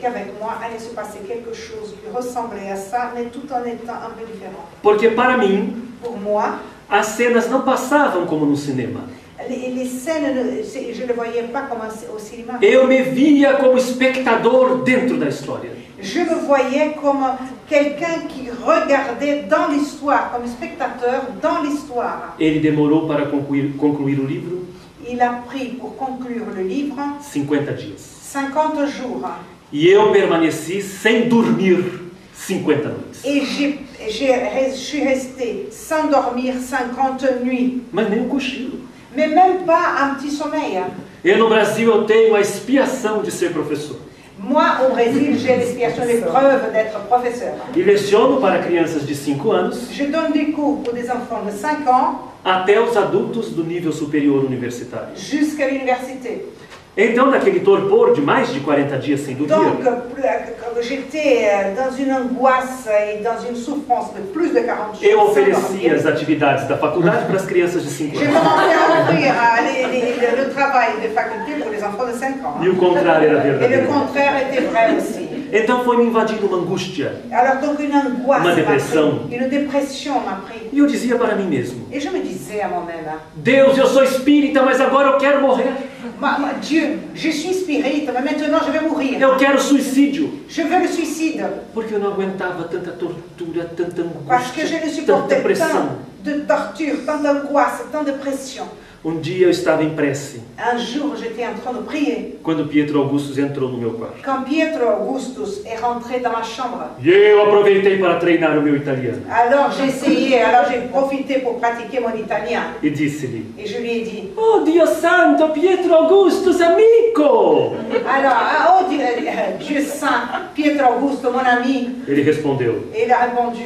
qu'avec moi allait se passer quelque chose qui ressemblait à ça, mais tout en étant un peu différent. Porque para mim, Pour moi, as cenas não passavam como no cinema. les scènes, je ne les voyais pas comme au cinéma. Eu me via como espectador dentro da história. Je me voyais comme quelqu'un qui regardait dans l'histoire, comme spectateur dans l'histoire. Ele demorou para concluir o livro Il a pris pour conclure le livre 50 dias. 50 jours. E eu permaneci sem dormir 50 noites. Et je suis restée sans dormir 50 nuits. Mas nem um cochilo. Mais même pas un petit sommeil. Eu no Brasil eu tenho a expiação de ser professor. Moi, au Brésil, j'ai l'expiation des preuves d'être professeur. E leciono para crianças de 5 anos Je donne des cours pour des enfants de 5 ans até os adultos do nível superior universitário. jusqu'à l'université. Então, naquele torpor de mais de 40 dias sem dormir, Donc, j'étais dans une angoisse et dans une souffrance de plus de 40 jours. eu sans oferecia dormir. as atividades da faculdade para as crianças de 5 J'ai anos. commencé à offrir travail de faculté pour les enfants de 5 ans. E o contrário era Et le verdadeiro. contraire était vrai aussi. Então foi me invadindo uma angústia. Alors donc une angoisse Uma m'a depressão. pris, une dépression m'a pris. E eu dizia para mim mesmo: Et je me disais à moi-même, Deus, eu sou espírita, mas agora eu quero morrer. Dieu, je suis spirit, mais maintenant je vais mourir. Eu quero suicídio. Je veux le suicide. Porque eu não aguentava tanta tortura, tanta Parce que je ne angústia, tanta supportais pressão. tant de torture, tant d'angoisse, tant de pression. Um dia eu estava em prece, Un jour, j'étais en train de prier. quando Pietro Augustus entrou no meu quarto. Quand Pietro Augustus est rentré dans ma chambre, E eu aproveitei para treinar o meu italiano. alors j'ai profité pour pratiquer mon italien. E disse-lhe: Et je lui ai dit, Oh Dio santo, Pietro Augustus, amico! alors, Dieu saint, Pietro Augusto, mon ami. Ele respondeu: Et il a répondu,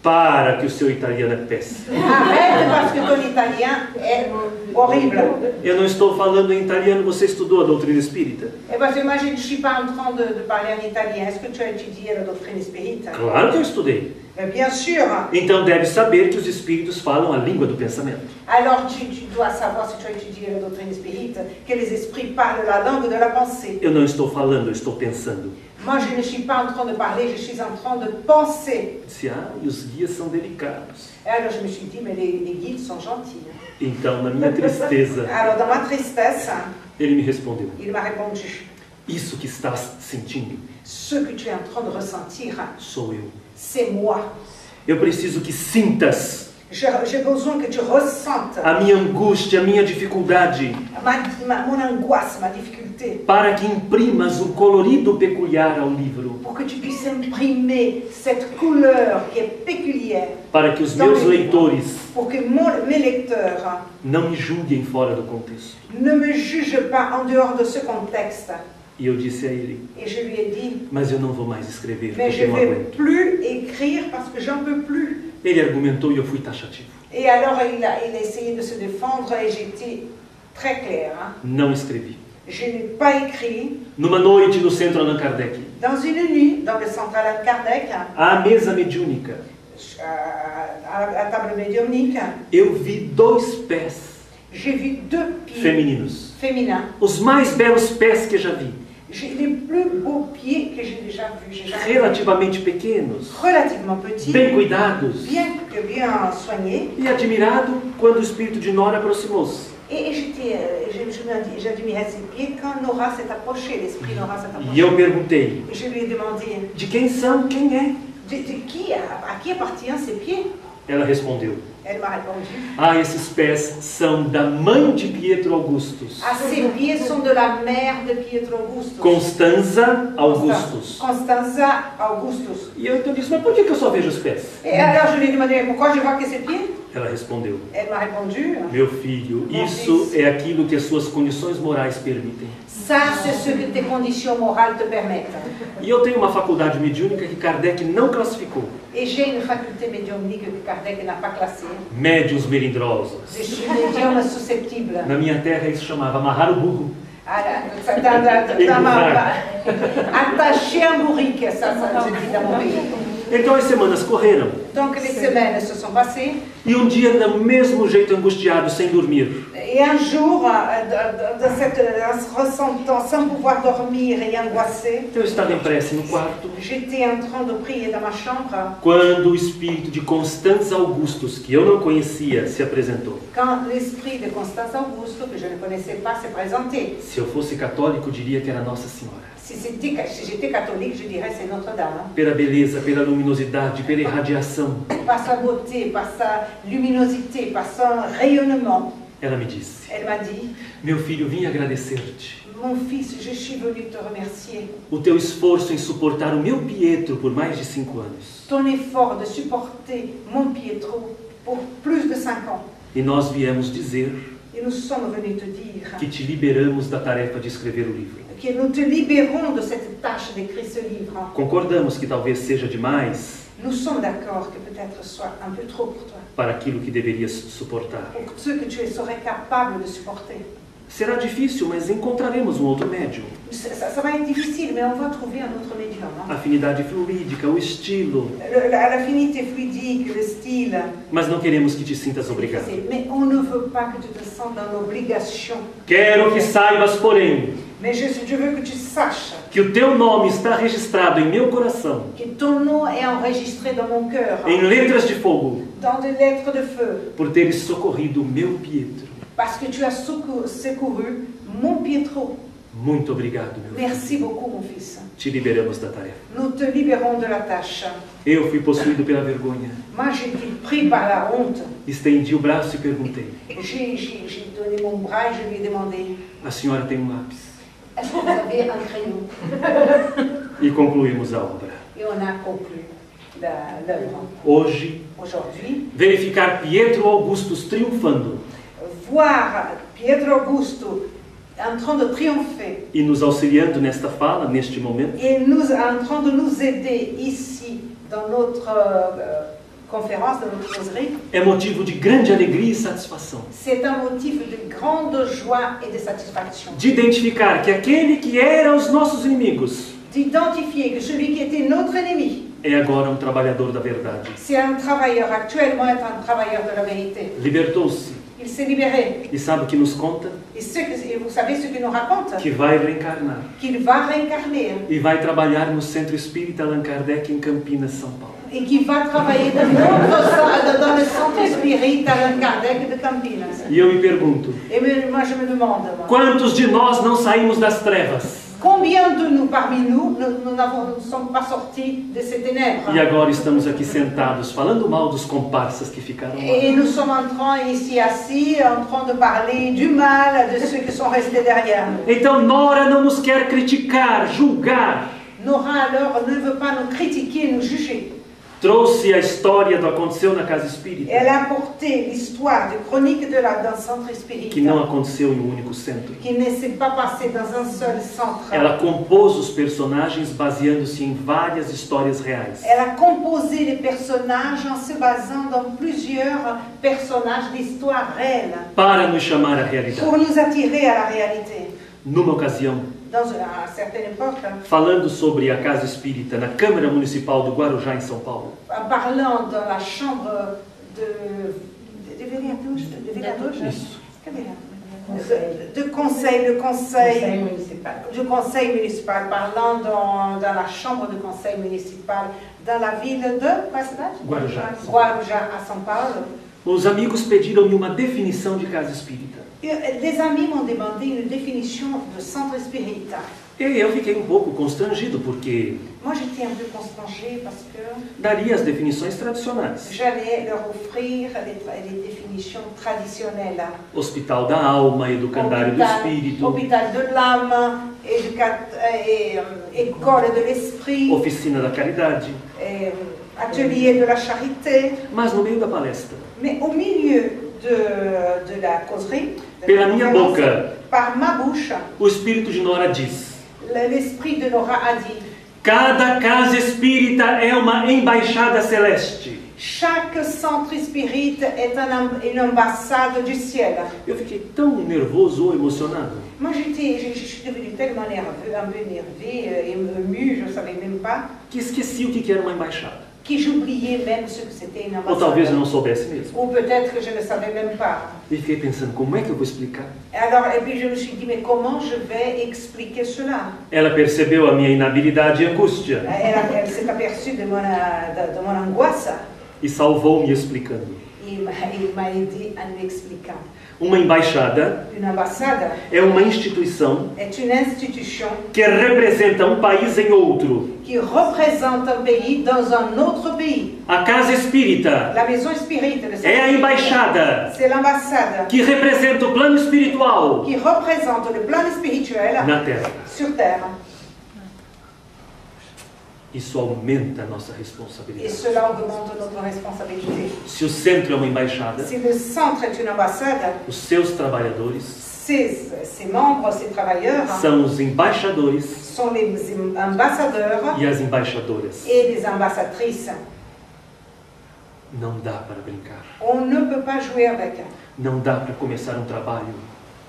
Para que o seu italiano é péssimo. arrête parce que ton italien est horrible. Eu não estou falando em italiano, você estudou a doutrina espírita? Et parce que moi, je ne suis pas en train de parler en italien. Est-ce que tu as étudié la doctrine spirite? Claro que eu estudei. Mais bien sûr. Então deve saber que os espíritos falam a língua do pensamento. Alors tu dois savoir, si tu as étudié la doctrine spirite, que les esprits parlent la langue de la pensée. Eu não estou falando, eu estou pensando. Moi, je ne suis pas en train de parler, je suis en train de penser. Disse, e os guias são delicados. Et alors je me suis dit, mais les guides sont gentils. Então, na minha tristeza, Alors dans ma tristesse, ele me respondeu: il m'a répondu, Isso que estás sentindo ce que tu es en train de ressentir, sou eu. c'est moi. Eu preciso que sintas J'ai besoin que tu ressentes a minha angústia, a minha dificuldade, mon angoisse, ma difficulté, para que imprimas um colorido peculiar ao livro, pour que tu puisses imprimer cette couleur qui est péculière, para que os meus leitores pour que mes lecteurs não me julguem fora do contexto. ne me jugent pas en dehors de ce contexte. E eu disse a ele: Et je lui ai dit, Mas eu não vou mais escrever, mais porque je eu não ne vais aguento. plus écrire parce que j'en peux plus. Ele argumentou e eu fui taxativo. Et alors il a essayé de se défendre et j'étais très claire. Não escrevi. Je n'ai pas écrit. Numa noite no centro Allan Kardec, Dans une nuit, dans le centre Allan Kardec, à mesa mediúnica, à la table médiumnique, eu vi 2 pés j'ai vu 2 pieds femininos. féminins. Os mais belos pés que já vi. J'ai les plus beaux pieds que j'ai déjà vus. J'ai jamais vu. Relativamente pequenos, Relativement petits, bem cuidados. bien soignés. E admirado quando o espírito de Nora aproximou-se. Et j'admirais ses pieds quand Nora s'est approchée, l'esprit Nora s'est approché. E eu perguntei: Et je lui ai demandé, De quem são? Quem é? à qui appartient ces pieds? Ela respondeu: Elle m'a répondu, Esses pés são da mãe de Pietro Augustus, ces pieds sont de la mère de Pietro Augustus. Constanza Augustus. Constanza Augustus. E eu então disse: Mas por que eu só vejo os pés? Et alors je lui ai demandé, pourquoi je vois que ses pieds? Ela respondeu: Elle m'a répondu, Meu filho, isso é aquilo que as suas condições morais permitem. ça c'est ce que tes conditions morales te permettent. E eu tenho uma faculdade mediúnica que Kardec não classificou. Et j'ai une faculté médiumnique que Kardec n'a pas classée. Médiuns melindrosos. Je suis médium susceptible. Na minha terra isso chamava amarrar o burro. Attaché un bourrique, ça se dit dans mon pays. Então as semanas correram. Donc les semaines se sont passées. E um dia, do mesmo jeito angustiado, sem dormir, Et un jour, en se ressentant sans pouvoir dormir et angoissé, eu estava em prece no quarto, j'étais en train de prier dans ma chambre quando o espírito de Constanza Augustus, que eu não conhecia, se apresentou. quand l'esprit de Constance Augusto, que je ne connaissais pas, s'est présenté. Se eu fosse católico, diria que era Nossa Senhora. Si j'étais catholique, je dirais c'est Notre-Dame. Pela beleza, pela luminosidade, pela irradiação. Par sa beauté, par sa luminosité, par son rayonnement. Ela me disse: Elle m'a dit, Meu filho, vim agradecer-te. mon fils, je suis venue te remercier. O teu esforço em suportar o meu Pietro por mais de 5 anos. Ton effort de supporter mon Pietro pour plus de 5 ans. E nós viemos dizer Et nous sommes venus te dire que te liberamos da tarefa de escrever o livro. que nous te libérons de cette tâche d'écrire ce livre. Concordamos que talvez seja demais Nous sommes d'accord que peut-être soit un peu trop pour toi, para aquilo que deverias suportar. pour ce que tu serais capable de supporter. Será difícil, mas encontraremos um outro médium. Ça va être difficile, mais on va trouver un autre médium. A afinidade fluídica, o estilo. L'affinité fluidique, le style. Mas não queremos que te sintas obrigado. Mais on ne veut pas que tu te sentes dans l'obligation. Quero que saibas, porém, Mais je veux que tu saches que o teu nome está registrado em meu coração, que ton nom est enregistré dans mon cœur, em letras de fogo, dans des lettres de feu, por teres socorrido o meu Pietro. parce que tu as secouru mon Pietro. Muito obrigado, meu filho. Merci beaucoup, mon fils. Te liberamos da tarefa. Nous te libérons de la tâche. Eu fui possuído pela vergonha. Moi, j'ai été pris par la honte. Estendi o braço e perguntei: J'ai donné mon bras et je lui ai demandé, a senhora tem um lápis? est-ce que vous avez un crayon? E concluímos a obra. Et on a conclu l'œuvre. Hoje, Aujourd'hui, verificar Pietro Augustus triunfando voir Pietro Augusto en train de triompher e nos auxiliando nesta fala, neste momento, et en train de nous aider ici dans notre conférence, dans notre causerie, é motivo de grande alegria e satisfação. c'est un motif de grande joie et de satisfaction. De identificar que aquele que era os nossos inimigos D'identifier que celui qui était notre ennemi, é agora um trabalhador da verdade. c'est un travailleur, actuellement est un travailleur de la vérité. Libertou-se Il s'est libéré. e sabe o que nos conta? Et vous savez ce qu'il nous raconte? Que vai reencarnar Qu'il va réincarner e vai trabalhar no Centro Espírita Allan Kardec em Campinas, São Paulo. et qui va travailler dans le centre spirit Allan Kardec de Campinas. E eu me pergunto, Et moi je me demande, quantos de nós não saímos das trevas combien de nous, parmi nous, nous ne sommes pas sortis de ces ténèbres? e agora estamos aqui sentados falando mal dos comparsas que ficaram lá? Et nous sommes en train, ici assis, en train de parler du mal de ceux qui sont restés derrière nous. Então Nora não nos quer criticar, julgar. Nora alors ne veut pas nous critiquer, nous juger. Trouxe a história do aconteceu na casa espírita, Elle a apporté l'histoire de chronique d'un centre spirit que não aconteceu em um único centro. qui ne s'est pas passé dans un seul centre. Ela compôs os personagens baseando-se em várias histórias reais. Elle a composé les personnages en se basant dans plusieurs personnages d'histoire réelle Para nos chamar à realidade. pour nous attirer à la réalité. Numa ocasião, Dans une certaine époque, falando sobre a casa espírita na Câmara Municipal do Guarujá, em São Paulo, en parlant dans la chambre de vereadores, Isso. de conseil municipal, parlant dans la chambre de conseil municipal dans la ville de Guarujá. Guarujá, à São Paulo. Os amigos pediram-me uma definição de casa espírita. Les amis m'ont demandé une définition de centre spirit. E eu fiquei um pouco constrangido, porque Moi, j'étais un peu constrangée parce que daria as definições tradicionais. j'allais leur offrir les définitions traditionnelles. Hospital da Alma, Educandário do Espírito, Hôpital de l'âme, école de l'esprit, Oficina da Caridade. atelier de la charité. Mas no meio da palestra, Mais au milieu de la causerie, pela minha boca, par ma bouche, o Espírito de Nora diz: l'esprit de Nora a dit: cada casa espírita é uma embaixada celeste. chaque centre spirit est une ambassade du ciel. Eu fiquei tão nervoso ou emocionado Moi, je suis devenue tellement nerveux, un peu énervée, émue, je ne savais même pas, que esqueci o que era uma embaixada. que j'oubliais même ce que c'était une Ou ambassade. talvez eu não soubesse mesmo. Ou peut-être que je ne savais même pas. E fiquei pensando, como é que eu vou explicar? Alors, et puis je me suis dit, mais comment je vais expliquer cela? Ela percebeu a minha inabilidade e angústia Elle s'est aperçue de mon angoisse. e salvou-me explicando. Il m'a aidé en lui expliquant. Uma embaixada Une ambassade é uma instituição est une institution que representa um país em outro. qui représente un pays dans un autre pays. A casa espírita La maison spirit, é a embaixada c'est l'ambassade que representa o plano espiritual qui représente le plan spirituel na Terra. sur terre. Isso aumenta a nossa Et responsabilidade. cela augmente notre responsabilité. Se o centro é uma embaixada, Si le centre est une ambassade, os seus trabalhadores ses membres, ses travailleurs são os embaixadores sont les ambassadeurs e as embaixadoras. et les ambassadrices. Não dá para brincar. On ne peut pas jouer avec. Não dá para começar um trabalho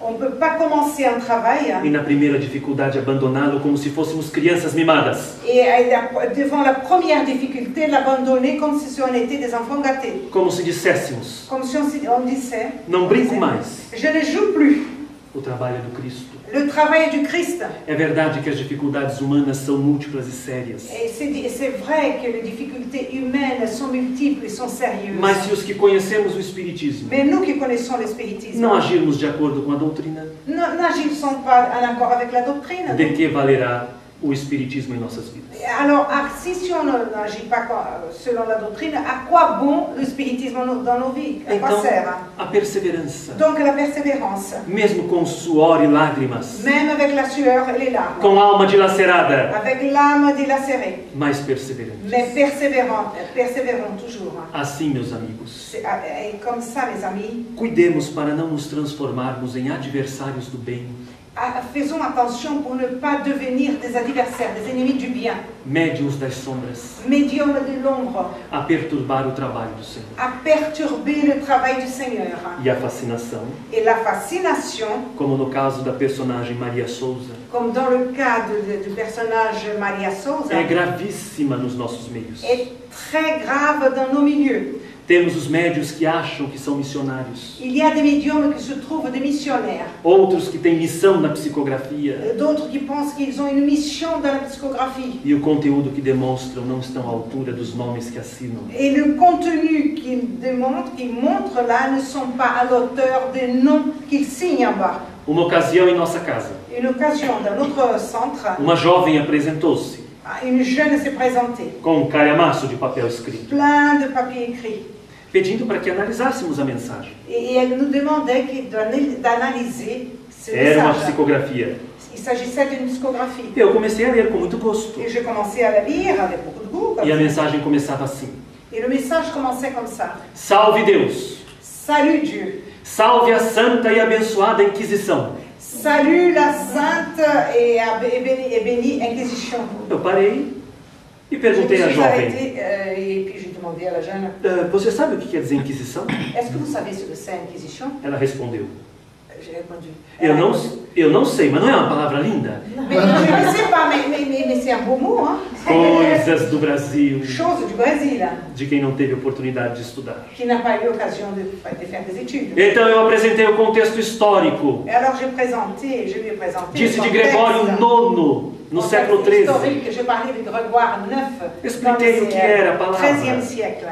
On ne peut pas commencer un travail e na primeira dificuldade abandoná-lo como se fôssemos crianças mimadas. et devant la première difficulté, l'abandonner comme si on était des enfants gâtés. Como se disséssemos, Comme si on disait, não brinco mais, je ne joue plus. o trabalho é do Cristo. Le travail est du Christ. É verdade que as dificuldades humanas são múltiplas e sérias. Et c'est vrai que les difficultés humaines sont multiples et sont sérieuses. Mas se os que conhecemos o Espiritismo Mais nous qui connaissons le spiritisme, não agirmos de acordo com a doutrina, n'agissons pas en accord avec la doctrine. de que valerá o Espiritismo em nossas vidas? Alors, si on n'agit pas selon la doctrine, à quoi bon le spiritisme dans nos vies? À quoi Então, sert? a perseverança, Donc la persévérance, mesmo com suor e lágrimas, même avec la sueur et les larmes, com alma dilacerada, avec l'âme dilacérée, mais perseverantes. mais persévérons toujours. Assim, meus amigos, Et comme ça, mes amis, cuidemos para não nos transformarmos em adversários do bem, faisons attention pour ne pas devenir des adversaires, des ennemis du bien, médiuns das sombras, médiums de l'ombre, a perturbar o trabalho do Senhor. à perturber le travail du Seigneur. E a fascinação, Et la fascination, como no caso da personagem Maria Souza, comme dans le cas du personnage Maria Souza, é gravíssima nos nossos meios. est très grave dans nos milieux. Temos os médios que acham que são missionários, Il y a des médiums qui se trouvent des missionnaires, outros que têm missão na psicografia, d'autres qui pensent qu'ils ont une mission dans la psychographie. e o conteúdo que demonstram não estão à altura dos nomes que assinam. Et le contenu qu'ils montrent là ne sont pas à l'auteur des noms qu'ils signent en bas. Uma ocasião em nossa casa, Une occasion, dans notre centre, uma jovem apresentou-se une jeune s'est présentée, com um calhamaço de papel escrito, plein de papiers écrits. pedindo para que analisássemos a mensagem. Et elle nous demandait d'analyser ce Era uma message. psicografia. Il s'agissait d'une psychographie. Eu comecei a ler com muito gosto. Et j'ai commencé à la lire avec beaucoup de goût. Comme E a ça. mensagem começava assim: Et le message commençait comme ça. Salve Deus! Salut Dieu. Salve a santa e abençoada Inquisição! Salut la sainte et bénie Inquisition. Eu parei e Je me perguntei à suis jovem: arrêtée et puis j'ai demandé à la jeune, Você sabe o que quer dizer Inquisição? est-ce que vous savez ce que c'est Inquisition? Ela respondeu: J'ai répondu. Eu não sei, mas não é uma palavra linda? Mais je ne sais pas, mais c'est un beau mot, hein? Coisas do Brasil, Chose du Brésil, de quem não teve oportunidade de estudar. qui n'a pas eu l'occasion de faire des études. Então eu apresentei o contexto histórico. Et alors je lui ai présenté Disse le de contexte. Gregório IX, no século XIII. Historique, je parlais de Grégoire IX Expliquei o que era a palavra. XIIIe siècle.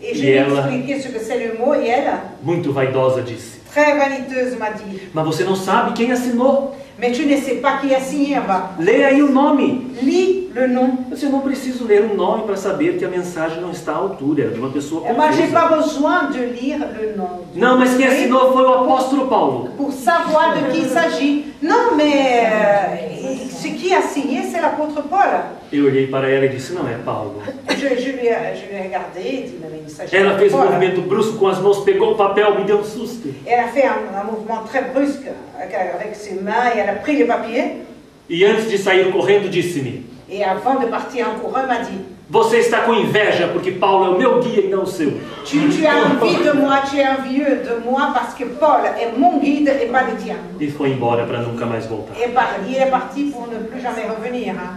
Et je E lui ai ela, expliqué ce que c'est le mot et elle, muito vaidosa, disse: très vaniteuse, m'a dit, Mas você não sabe quem assinou? mais tu ne sais pas qui a signé en bas. Leia aí o nome. Lis le nom. Eu não preciso ler um nome para saber que a mensagem não está à altura, é de uma pessoa Moi, j'ai pas confusa. besoin de lire le nom. Não, mas quem assinou foi o apóstolo Paulo. Pour savoir de qui il s'agit. Non, mais ce qui a signé, c'est l'apôtre Paul. Eu olhei para ela e disse: Não é Paulo. Je lui ai regardé et dit, mais il s'agit Ela de fez um Paul. movimento brusco com as mãos, pegou o papel, me deu um susto. Elle a fait un mouvement très brusque avec ses mains et elle a pris les papiers. E antes de sair correndo, disse-me: Et avant de partir en courant, elle m'a dit, Você está com inveja porque Paulo é o meu guia e não o seu. tu as envie de moi, tu es envieux de moi parce que Paul est mon guide et pas le tien. E foi embora para nunca mais voltar. Et il est parti pour ne plus jamais revenir. Hein.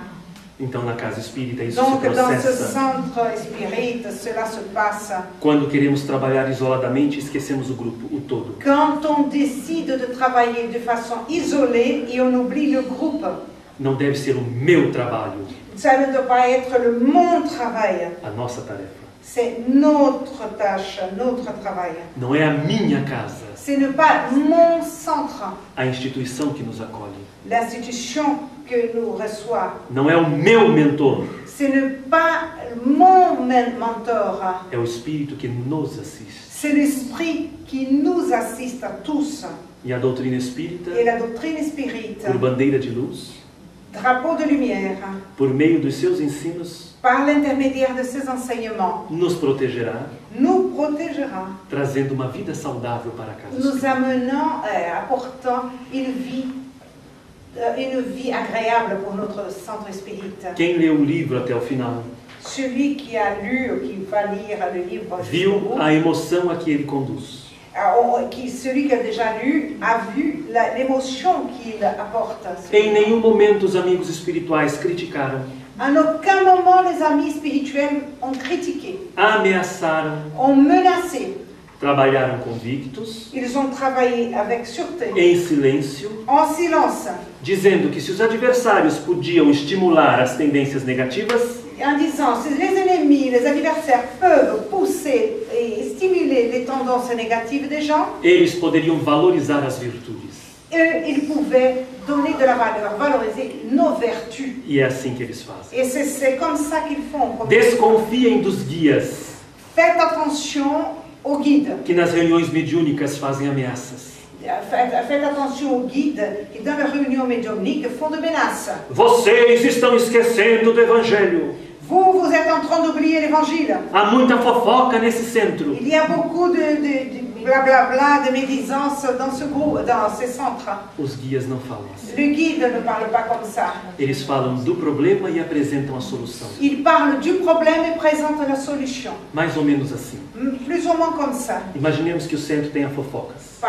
Então, na casa espírita, isso Donc se dans ce processa. centre spirit, cela se passe. Quando queremos trabalhar isoladamente, esquecemos o grupo, o todo. Quand on décide de travailler de façon isolée et on oublie le groupe, Não deve ser o meu trabalho, ça ne doit pas être mon travail. a nossa tarefa. C'est notre tâche, notre travail. Não é a minha casa, Ce n'est pas mon centre, a instituição que nos acolhe. l'institution que nous reçoit. Não é o meu mentor, Ce n'est pas mon mentor, é o Espírito que nos assiste. c'est l'esprit qui nous assiste à tous. E a doutrina espírita, Et la doctrine spirite, por bandeira de luz, drapeau de lumière, por meio dos seus ensinos, par l'intermédiaire de ses enseignements, nos protegerá, nous protégera, trazendo uma vida saudável para a casa nous espírita. amenant, apportant une vie agréable pour notre centre spirit. Quem leu o livro até o final, Celui qui a lu ou qui va lire le livre jusqu'au viu bout, a emoção a que ele conduz. Celui qui a déjà lu a vu l'émotion qu'il apporte. Em nenhum momento os amigos espirituais criticaram, En aucun moment, les amis spirituels ont critiqué, ameaçaram, ont menacé. trabalharam convictos, Ils ont travaillé avec sûreté, em silêncio, en silence, dizendo que se os adversários podiam estimular as tendências negativas, en disant si les ennemis, les adversaires peuvent pousser et stimuler les tendances négatives des gens, eles poderiam valorizar as virtudes. eux, ils pouvaient donner de la valeur, valoriser nos vertus. E é assim que eles fazem. Et c'est comme ça qu'ils font. Desconfiem dos guias, Faites attention aux guides. que nas reuniões mediúnicas fazem ameaças. Faites attention aux guides qui, dans les réunions médiumniques, font de menaces. Vocês estão esquecendo do Evangelho. Vous êtes en train d'oublier l'évangile. Há muita fofoca nesse centro. Il y a beaucoup de blablabla, de médisance dans ce groupe, dans ces centres. Os guias não falam assim. Le guide ne parle pas comme ça. Eles falam do problema e apresentam a solução. Il parle du problème et présente la solution. Mais ou menos assim. Plus ou moins comme ça. Imaginemos que o centro tenha fofocas.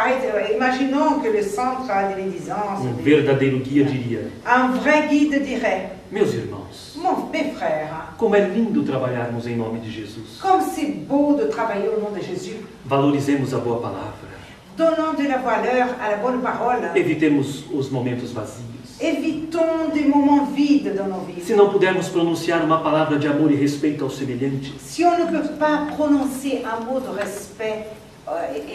Imaginons que le centre a des médisances. Verdadeiro guia diria: Un vrai guide dirait, meus irmãos, mes frères, como é lindo trabalharmos em nome de Jesus. comme c'est beau de travailler au nom de Jésus. Valorizemos a boa palavra. Donnons de la valeur à la bonne parole. Evitemos os momentos vazios. Évitons des moments vides dans nos vies. Se não pudermos pronunciar uma palavra de amor e respeito ao semelhante, Si on ne peut pas prononcer un mot de respect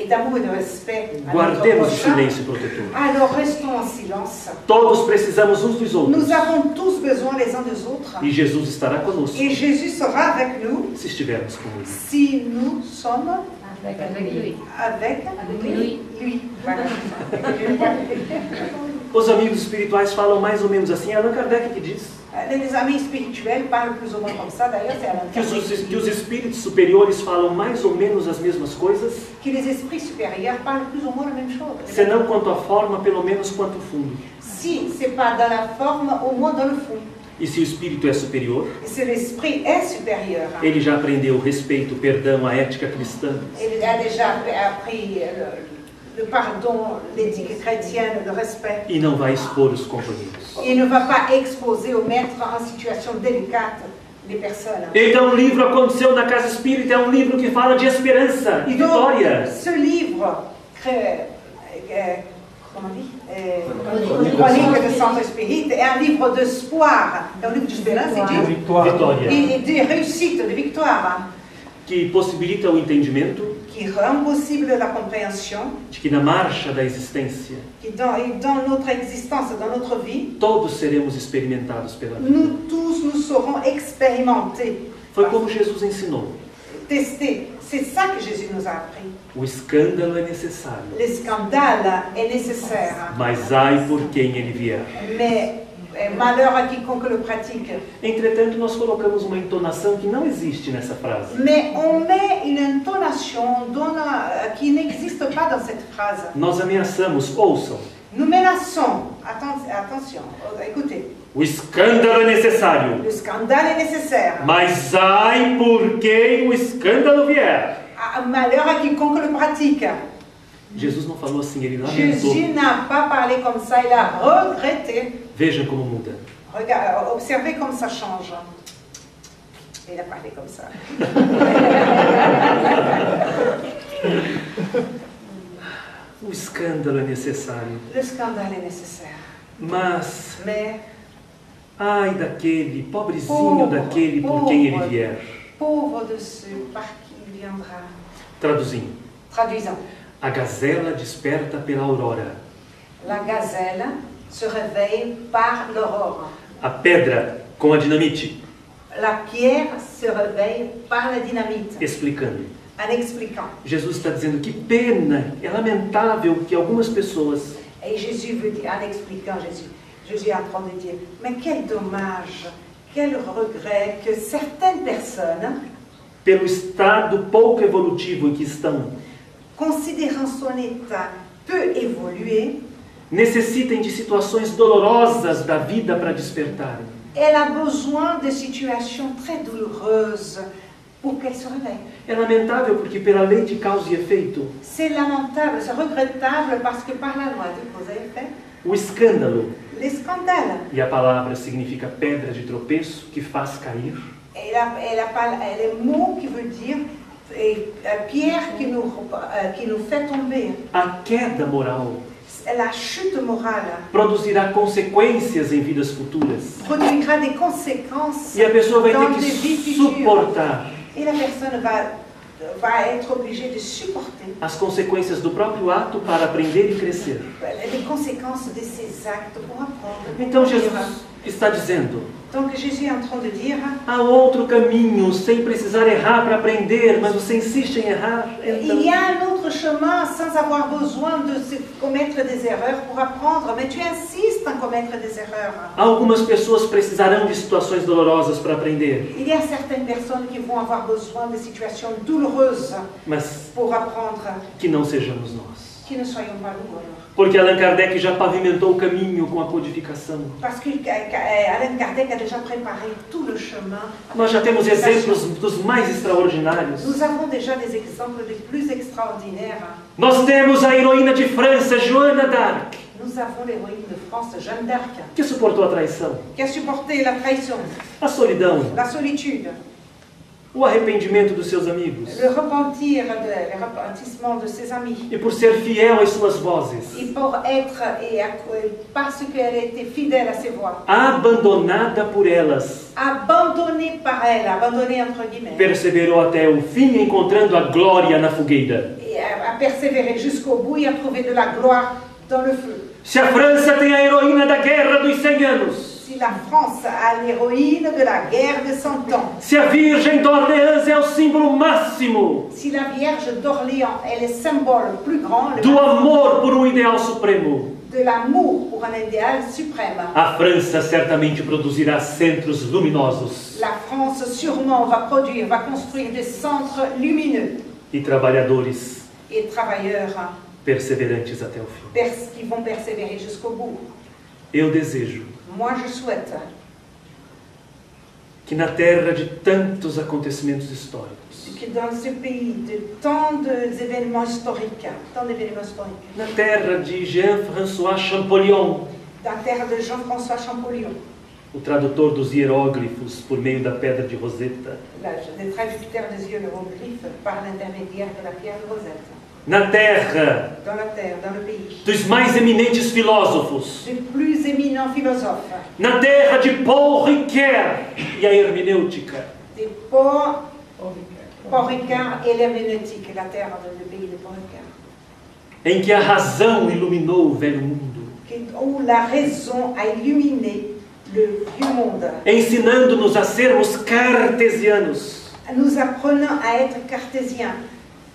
et d'amour et de respect à notre guardemos o prochain, silêncio protetor. alors restons en silence. Todos precisamos uns dos outros. Nous avons tous besoin les uns des autres. E Jesus estará conosco Et Jésus sera avec nous se estivermos com Ele. si nous sommes avec lui. lui. Voilà. Os amigos espirituais falam mais ou menos assim. É Allan Kardec que diz Les amis spirituels parlent plus ou moins comme ça. D'ailleurs, c'est Alain que Kardec que os espíritos superiores falam mais ou menos as mesmas coisas, que les esprits supérieurs parlent plus ou moins la même chose. se não quanto à forma, pelo menos quanto ao fundo. Si c'est pas dans la forme, au moins dans le fond. E se o espírito é superior, Et si l'esprit est supérieur, ele já aprendeu o respeito, o perdão, a ética cristã. il a déjà appris le pardon, l'éthique chrétienne, le respect. E não vai expor os companheiros. Il ne va pas exposer ou mettre en situation délicate les personnes. Então o livro Aconteceu na Casa Espírita é um livro que fala de esperança e vitória. Ce livre, comment on dit, Chronique de Centre Spirit, est un livre d'espoir, é um livro de esperança Vitória. e de réussite, de victoire, Que possibilita o entendimento qui rend possible la compréhension, de que na marcha da existência qui dans notre existence, dans notre vie, todos seremos experimentados pela vida. nous tous nous serons expérimentés, Foi como Jesus ensinou. testés. C'est ça que Jésus nous a appris. O escândalo é necessário, Le scandale est nécessaire, mas ai por quem ele vier. mais malheur à quiconque le pratique. Entretanto, nós colocamos uma entonação que não existe nessa frase. Mais on met une intonation qui n'existe pas dans cette phrase. Nós ameaçamos, ouçam, Nous menaçons, attention, écoutez, o escândalo é necessário, le scandale est nécessaire. mas ai por quem o escândalo vier. Malheur à quiconque le pratique. Jesus não falou assim, ele lamentou. Jésus n'a pas parlé comme ça, il a regretté. Vejam como muda. Regarde, observez comme ça change. Il a parlé comme ça. O escândalo é necessário, Le scandale est nécessaire. mas Mais ai daquele, pobrezinho daquele por quem ele vier. pauvre de ceux par qui il viendra. Traduzindo, Traduisons. a gazela desperta pela aurora, La gazelle se réveille par l'aurore. a pedra com a dinamite, La pierre se réveille par la dynamite. explicando. En expliquant. Jesus está dizendo que pena, é lamentável que algumas pessoas Et Jésus veut dire, en expliquant Jésus est en train de dire, mais quel dommage, quel regret que certaines personnes, pelo estado pouco evolutivo em que estão, considérant son état peu évolué, necessitem de situações dolorosas da vida para despertarem. elle a besoin de situations très douloureuses pour qu'elle se réveille. É lamentável porque pela lei de causa e efeito, C'est lamentable, c'est regrettable parce que par la loi de cause et effet, o escândalo, les scandales e a palavra significa pedra de tropeço que faz cair, et le mot qui veut dire pierre qui nous fait tomber, a queda moral la chute morale produzirá consequências em vidas futuras. produira des conséquences E a pessoa vai dans ter des vies que futures. suportar Et la personne va être obligée de supporter as consequências do próprio ato para aprender e crescer. les conséquences de ces actes pour apprendre. Então Jesus está dizendo, Donc Jésus est en train de dire, há outro caminho sem precisar errar para aprender, mas você insiste em errar. il y a un autre chemin sans avoir besoin de commettre des erreurs pour apprendre, mais tu insistes en commettre des erreurs. Algumas pessoas precisarão de situações dolorosas para aprender, Il y a certaines personnes qui vont avoir besoin de situations douloureuses mas pour apprendre, que não sejamos nós. qui ne soyons pas nous. Porque Allan Kardec já pavimentou o caminho com a codificação. Parce qu'Allan Kardec a déjà préparé tout le chemin. Nós já temos exemplos dos mais extraordinários. Nous avons déjà des exemples les plus extraordinaires. Nós temos a heroína de França, Joana d'Arc, Nous avons l'héroïne de France, Jeanne d'Arc, que suportou a traição, qui a supporté la trahison, a solidão, la solitude, o arrependimento dos seus amigos. le repentissement de ses amis. E por ser fiel às suas vozes, Et parce qu'elle était fidèle à ses voix, abandonada por elas, abandonnée par elle, abandonnée entre guillemets, perseverou até o fim, encontrando a glória na fogueira. et a persévéré jusqu'au bout et a trouvé de la gloire dans le feu. Se a França tem a heroína da Guerra dos 100 Anos, Si la France a l'héroïne de la guerre de 100 ans, se a Virgem d'Orleans é o símbolo máximo si la Vierge d'Orléans est le symbole plus grand, le do amor por um ideal supremo, de l'amour pour un idéal suprême, a França certamente produzirá centros luminosos la France sûrement va construire des centres lumineux e trabalhadores et travailleurs perseverantes até o fim. qui vont persévérer jusqu'au bout. Eu desejo Moi, je souhaite que na terra de tantos acontecimentos históricos, que dans ce pays de tant d'événements historiques, na terra de Jean-François Champollion, dans la terre de Jean-François Champollion, o tradutor dos hieróglifos por meio da pedra de Roseta, le traducteur des hiéroglyphes par l'intermédiaire de la pierre de Rosette, na terra dans la terre, dans le pays, dos mais eminentes filósofos, des plus éminents philosophes, na terra de Paul Ricoeur e a hermenêutica, des Paul Ricard et l'herméneutique, la terre, le pays de Paul Ricard, em que a razão iluminou o velho mundo, où la raison a illuminé le vieux monde, ensinando-nos a sermos cartesianos, nous apprenant à être cartésiens,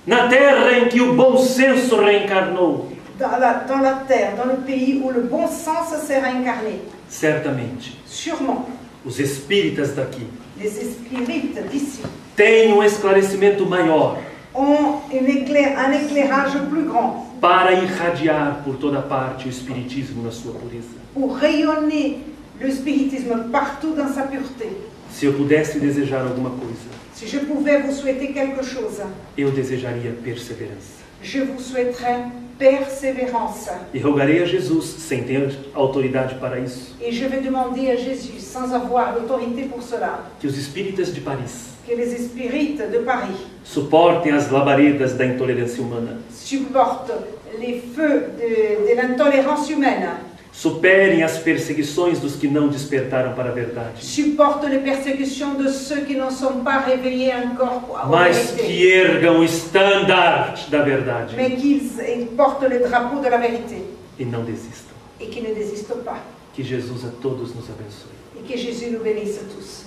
na terra em que o bom senso reencarnou. dans la terre, dans le pays où le bon sens s'est incarné. Certamente, Sûrement, os espíritas daqui les spirites d'ici têm um esclarecimento maior ont un éclairage plus grand para irradiar por toda parte o espiritismo na sua pureza. pour rayonner le spiritisme partout dans sa pureté. Se eu pudesse desejar alguma coisa, Si je pouvais vous souhaiter quelque chose, eu desejaria perseverança. je vous souhaiterais persévérance. E rogarei a Jesus, sem ter autoridade para isso, Et je vais demander à Jésus, sans avoir l'autorité pour cela, que os espíritas de Paris que les spirites de Paris suportem as labaredas da intolerância humana, supportent les feux de l'intolérance humaine, superem as perseguições dos que não despertaram para a verdade, supportent les persécutions de ceux qui ne sont pas réveillés encore à la mas que vérité, ergam o estandarte da verdade mais qu'ils portent le drapeau de la vérité e não desistam. et qui ne désistent pas. Que Jesus a todos nos abençoe. Et que Jésus nous bénisse tous.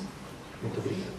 Muito obrigado.